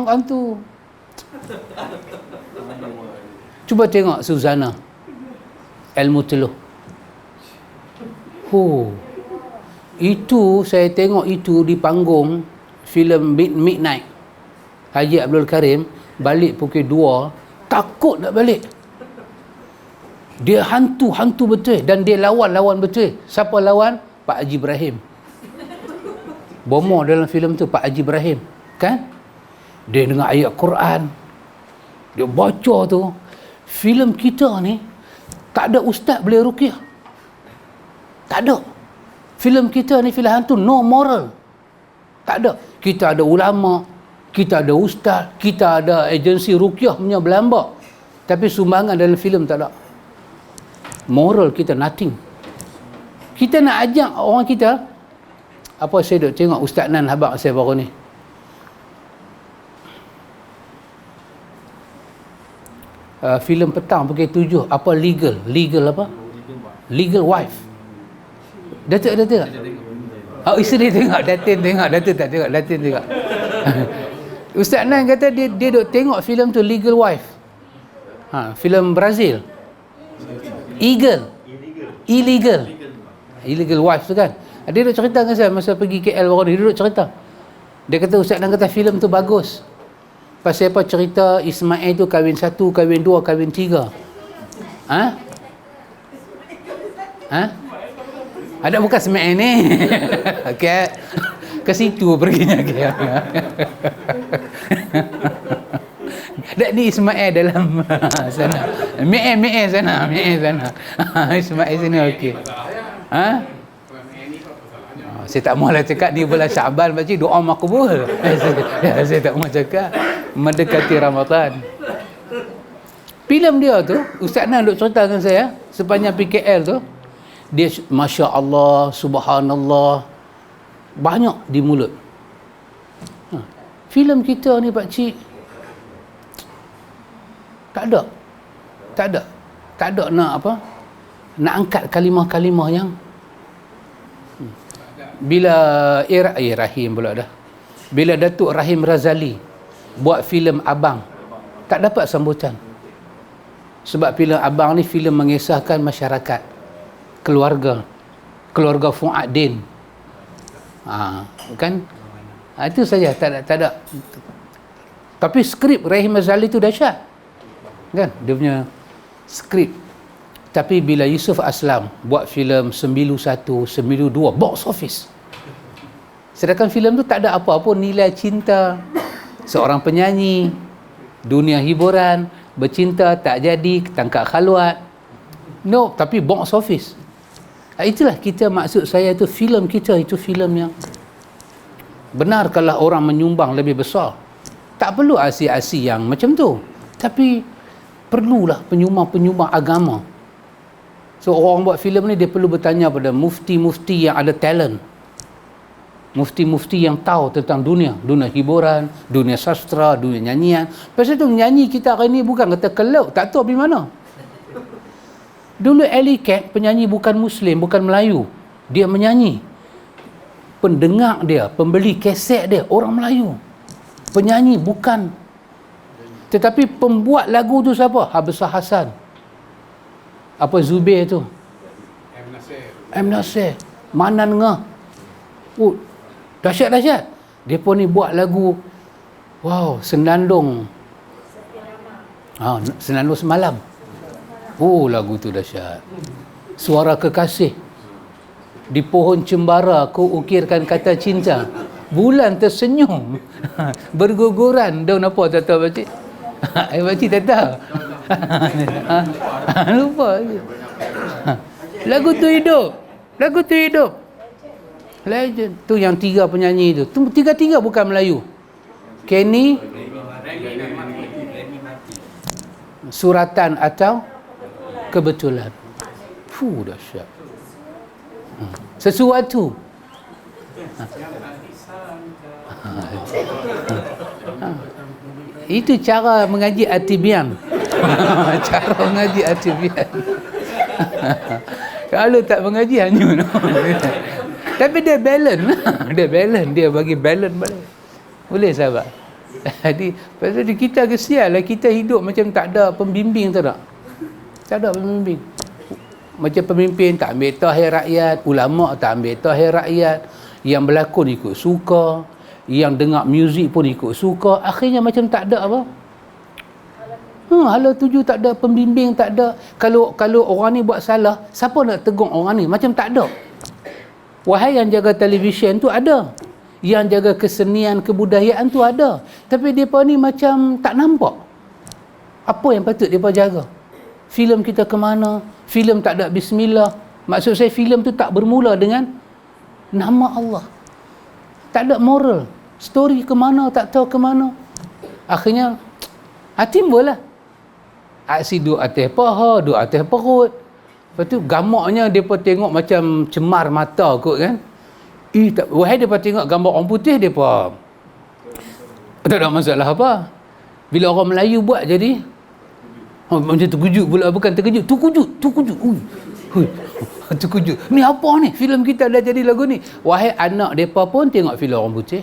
Hantu. Cuba tengok Suzana Al-Mutluh. Itu saya tengok itu di panggung filem Midnight. Haji Abdul Karim balik pukul 2, takut nak balik. Dia hantu betul dan dia lawan betul. Siapa lawan? Pak Haji Ibrahim. Bomo dalam filem tu Pak Haji Ibrahim, kan? Dia dengar ayat Quran. Dia baca tu. Filem kita ni tak ada ustaz boleh ruqyah. Tak ada. Filem kita ni filem hantu, no moral. Tak ada. Kita ada ulama, kita ada ustaz, kita ada agensi ruqyah punya berlambak. Tapi sumbangan dalam filem tak ada. Moral kita nothing. Kita nak ajak orang kita. Apa saya duk tengok Ustaz Nan habaq saya baru ni. Filem petang pukul 7, apa legal apa? Legal wife. Datuk ada tengok? Isteri tengok, Datin tak tengok, Datin tengok. Ustaz Nan kata dia duk tengok filem tu Legal Wife. Filem Brazil. Illegal wife tu kan. Dia duk cerita dengan saya masa pergi KL baru ni, dia duk cerita. Dia kata Ustaz Nan kata filem tu bagus. Pasal apa cerita Ismail tu kahwin 1, kahwin 2, kahwin 3. Ha? Ada bukan Ismail ni. Okey. Ke situ perginya ke. Dak ni Ismail dalam sana. Me'e sana. Ismail sini okey. Ha? Saya tak maulah cakap ni bulan Syaban baca doa makbul. Saya tak mau cakap mendekati Ramadan. Filem dia tu, Ustaz Nan duk cerita dengan saya sepanjang PKL tu, dia Masya Allah, Subhanallah, banyak di mulut. Filem kita ni pakcik tak ada nak apa, nak angkat kalimah-kalimah yang bila Rahim pula dah, bila Datuk Rahim Razali buat filem Abang, tak dapat sambutan. Sebab filem Abang ni filem mengisahkan masyarakat, keluarga Fuad-Din. Kan? Itu saja, tak ada. Tapi skrip Rahim Razali tu dahsyat. Kan? Dia punya skrip. Tapi bila Yusuf Aslam buat filem 91, 92, box office. Sedangkan filem tu tak ada apa-apa nilai cinta seorang penyanyi, dunia hiburan, bercinta tak jadi, tangkap khalwat. No, tapi box office. Itulah kita, maksud saya tu filem kita itu filem yang benar. Kalau orang menyumbang lebih besar, tak perlu asi-asi yang macam tu, tapi perlulah penyumbang-penyumbang agama. So orang buat filem ni dia perlu bertanya pada mufti-mufti yang ada talent, mufti-mufti yang tahu tentang dunia hiburan, dunia sastra, dunia nyanyian. Pasal tu nyanyi kita hari ni bukan kata kelau, tak tahu pergi mana. Dulu Ali Cat penyanyi bukan Muslim, bukan Melayu, dia menyanyi. Pendengar dia, pembeli kaset dia orang Melayu. Penyanyi bukan. Tetapi pembuat lagu tu siapa? Habsah Hassan. Apa Zubair tu? M. Nasir. Manan Ngah. Oh, dahsyat. Dia pun ni buat lagu, wow, Senandung. Senandung Semalam. Oh, lagu tu dahsyat. Suara Kekasih. Di pohon cembara ku ukirkan kata cinta. Bulan tersenyum. Berguguran. Daun apa tak tahu pakcik? Pakcik tak tahu? Lupa. Lagu tu hidup. Legend. Tu yang tiga penyanyi tu. Tiga-tiga bukan Melayu. Kenny, Suratan atau Kebetulan. Dahsyat. Sesuatu. Itu cara mengaji Atibian. Cara mengaji Atibian. Kalau tak mengaji hanyut. Tapi dia balance. Dia bagi balance balik. Boleh sahabat. Jadi pasal kita kesian lah, kita hidup macam tak ada pembimbing, tak ada. Tak ada pembimbing. Macam pemimpin tak ambil tahir rakyat, ulama tak ambil tahir rakyat, yang berlakon ikut suka, yang dengar muzik pun ikut suka, akhirnya macam tak ada apa. Hala tuju tak ada pembimbing, tak ada. Kalau orang ni buat salah, siapa nak tegur orang ni? Macam tak ada. Wahai yang jaga televisyen tu ada, yang jaga kesenian kebudayaan tu ada, tapi depa ni macam tak nampak apa yang patut depa jaga. Filem kita ke mana? Filem tak ada bismillah. Maksud saya filem tu tak bermula dengan nama Allah. Tak ada moral. Story ke mana, tak tahu ke mana. Akhirnya timbul lah aksi duduk atas paha, duduk atas perut. Lepas tu gamaknya depa tengok macam cemar mata kot kan. Wahai depa tengok gambar orang putih, depa tak ada masalah apa. Bila orang Melayu buat jadi macam terkejut pula, bukan terkejut, terkejut. Terkejut. Ni apa ni? Filem kita dah jadi lagu ni. Wahai anak depa pun tengok filem orang putih.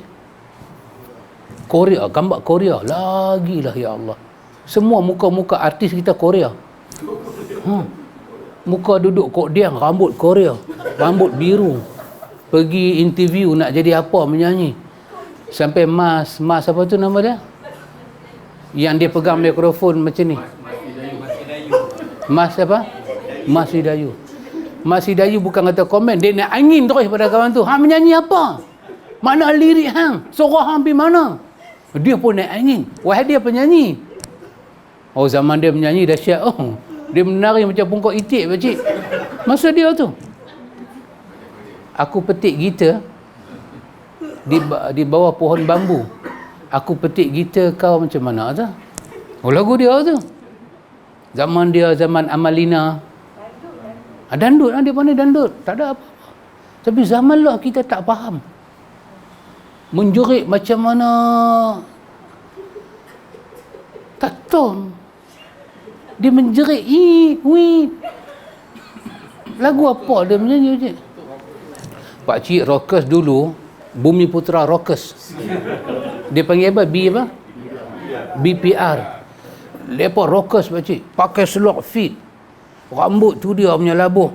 Korea, gambar Korea. Lagilah ya Allah. Semua muka-muka artis kita Korea. Muka duduk kok diam, rambut Korea. Rambut biru. Pergi interview nak jadi apa, menyanyi. Sampai Mas apa tu nama dia? Yang dia pegang mikrofon macam ni. Mas apa? Mas Hidayu. Mak si Dayu bukan kata komen, dia nak angin terus pada kawan tu. Hang menyanyi apa? Mana lirik hang? Surah hang pergi mana? Dia pun naik angin. Wahai dia penyanyi. Oh, zaman dia menyanyi dahsyat. Oh, dia menari macam pungkok itik, pakcik. Masa dia tu. Aku petik gitar di bawah pohon bambu. Aku petik gitar kau macam mana tu? Oh, lagu dia tu. Zaman dia, zaman Amalina. Dandut lah, dia pandai dandut. Tak ada apa-apa. Tapi zaman lah kita tak faham. Menjerit macam mana. Tak tahu. Dia menjerit. Lagu apa dia menyanyi, je? Pakcik rockers dulu, Bumi Putra rockers. Dia panggil apa? apa? BPR. Lepas rockers, pakcik. Pakai selok fit. Rambut tu dia punya labuh.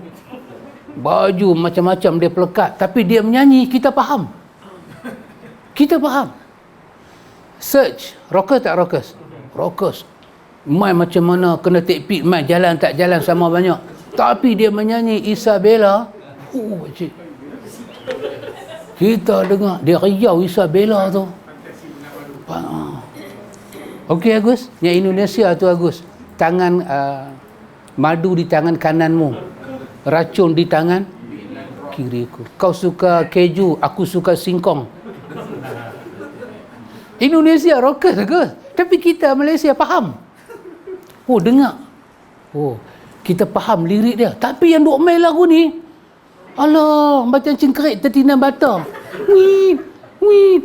Baju macam-macam dia pelekat. Tapi dia menyanyi, kita faham. Kita faham. Search. Rockers tak rockers? Rockers. Main macam mana, kena take pic, main jalan tak jalan sama banyak. Tapi dia menyanyi Isabella. Pakcik. Kita dengar, dia riau Isabella tu. Okey Agus, yang Indonesia tu Agus. Tangan madu di tangan kananmu, racun di tangan kiriku. Kau suka keju, aku suka singkong. Indonesia rockers Agus. Tapi kita Malaysia faham. Oh, dengar. Oh, kita faham lirik dia. Tapi yang duk main lagu ni, alah, macam cengkerik tertina bata. Wih.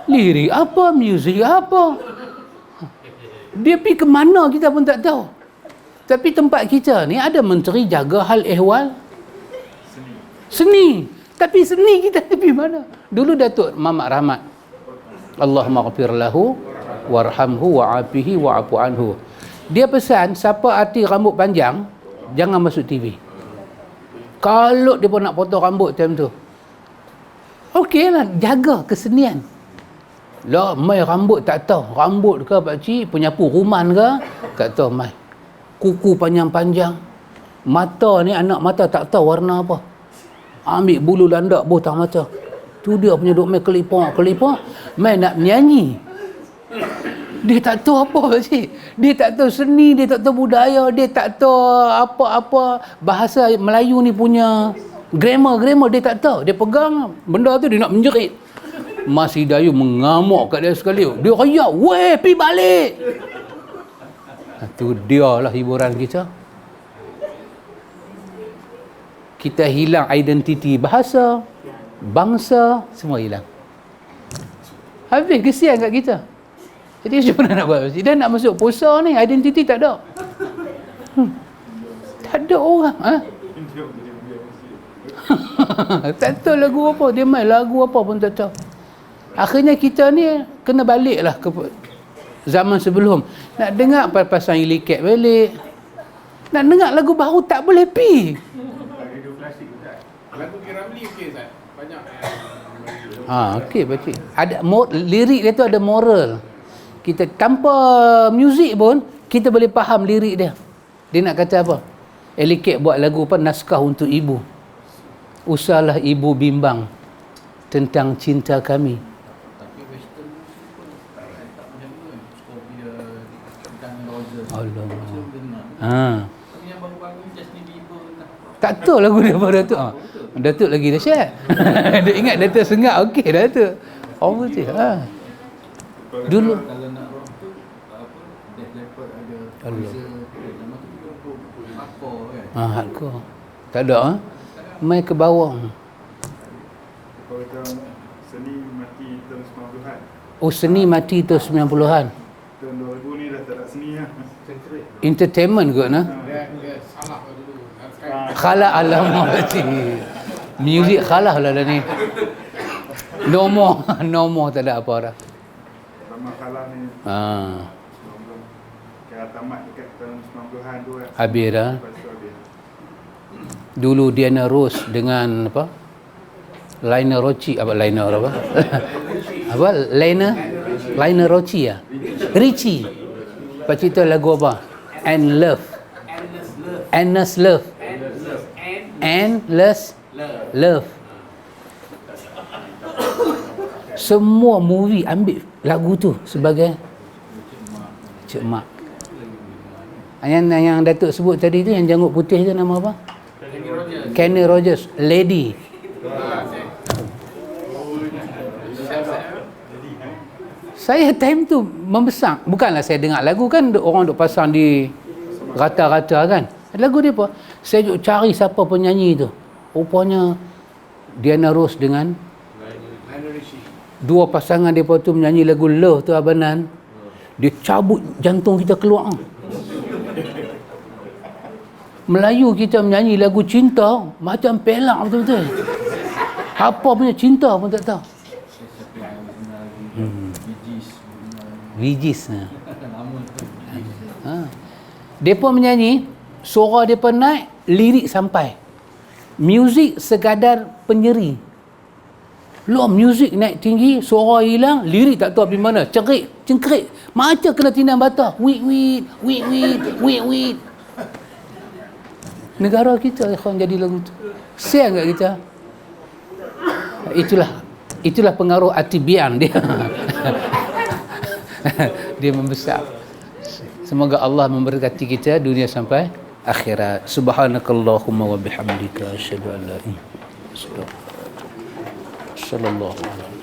Lirik apa, muzik apa. Dia pergi ke mana kita pun tak tahu. Tapi tempat kita ni ada menteri jaga hal ehwal seni. Tapi seni kita pergi mana? Dulu Datuk Mamat Rahmat, Allahumma ghafir lahu warhamhu wa'afihi wa'afu anhu. Dia pesan siapa artis rambut panjang jangan masuk TV. Kalau dia pun nak potong rambut time tu, okey lah, jaga kesenian. Lah, mai rambut tak tahu. Rambut ke pakcik, penyapu ruman ke, tak tahu mai. Kuku panjang-panjang. Mata ni, anak mata tak tahu warna apa. Ambil bulu landak botang mata. Tu dia punya duk mai kelipok. Mai nak nyanyi. Dia tak tahu apa pakcik. Dia tak tahu seni, dia tak tahu budaya, dia tak tahu apa-apa bahasa Melayu ni punya grammar dia tak tahu. Dia pegang benda tu, dia nak menjerit. Mas Hidayu mengamuk kat dia sekali. Dia riak, "Weh, pergi balik." Itu dia lah hiburan kita. Kita hilang identiti bahasa, bangsa, semua hilang. Habis kesian kat kita. Jadi macam mana nak buat? Dia nak masuk puasa ni, identiti tak ada. Tak ada orang. Tak tahu lagu apa. Dia main lagu apa pun tak tahu. Akhirnya kita ni kena baliklah ke zaman sebelum. Nak dengar pasang iliket balik. Nak dengar lagu baru tak boleh pi. Lagu Kiramli okey Ustaz. Banyak Okey pakcik. Ada lirik dia tu ada moral. Kita tanpa muzik pun kita boleh faham lirik dia. Dia nak kata apa? Iliket buat lagu apa? Naskah untuk ibu. Usahlah ibu bimbang tentang cinta kami. Allah. Tak tahu lagu dia pada Datuk. Datuk lagi dahsyat. Dia ingat Datuk Sengak okey Datuk. Oh betul. Dulu Kalau nak rock tu apa, Def Leppard ada Poison, nama tu juga hardcore kan. Hardcore. Tak ada main ke bawah. Kalau kita seni mati tahun 90-an. Oh, seni mati tahun 90-an. Tahun 2000 ni dah tak ada seni lah. Entertainment kot nah. dia salah dulu. Khalah alamak pakcik. Muzik khalah lah dah ni. No more tak ada apa dah. Lama kalah ni. Kira tamat dekat tahun 90-an tu kan. Habis dah. Lepas tu habis. Dulu Diana Ross dengan apa? Lionel Richie apa? Lionel Richie ya? Richie. Pakcik tahu lagu apa? Endless Love. Endless Love. Semua movie ambil lagu tu sebagai Cik Mak. Yang Datuk sebut tadi tu, yang janggut putih tu nama apa? Kenny Rogers. Lady. Saya time tu membesar. Bukanlah saya dengar lagu kan, orang duk pasang di rata-rata kan. Lagu dia apa? Saya duk cari siapa penyanyi tu. Rupanya Diana Ross dengan dua pasangan mereka tu menyanyi lagu Love tu Abanan. Dia cabut jantung kita keluar. Melayu kita menyanyi lagu cinta macam pelak betul-betul. Apa punya cinta pun tak tahu. Bijis. Mereka menyanyi, suara mereka naik, lirik sampai. Muzik sekadar penyeri. Belum muzik naik tinggi, suara hilang, lirik tak tahu pergi mana. Cengkrik. Macam kena tinam bata. Wit. Negara kita ikhwan jadi lagu tu. Siang kat kita. Itulah pengaruh Atibian dia. Dia membesar. Semoga Allah memberkati kita dunia sampai akhirat. Subhanakallahumma wa bihamdika asyhadu an la ilaha illa anta astaghfiruka wa atubu ilaik. Sallallahu alaihi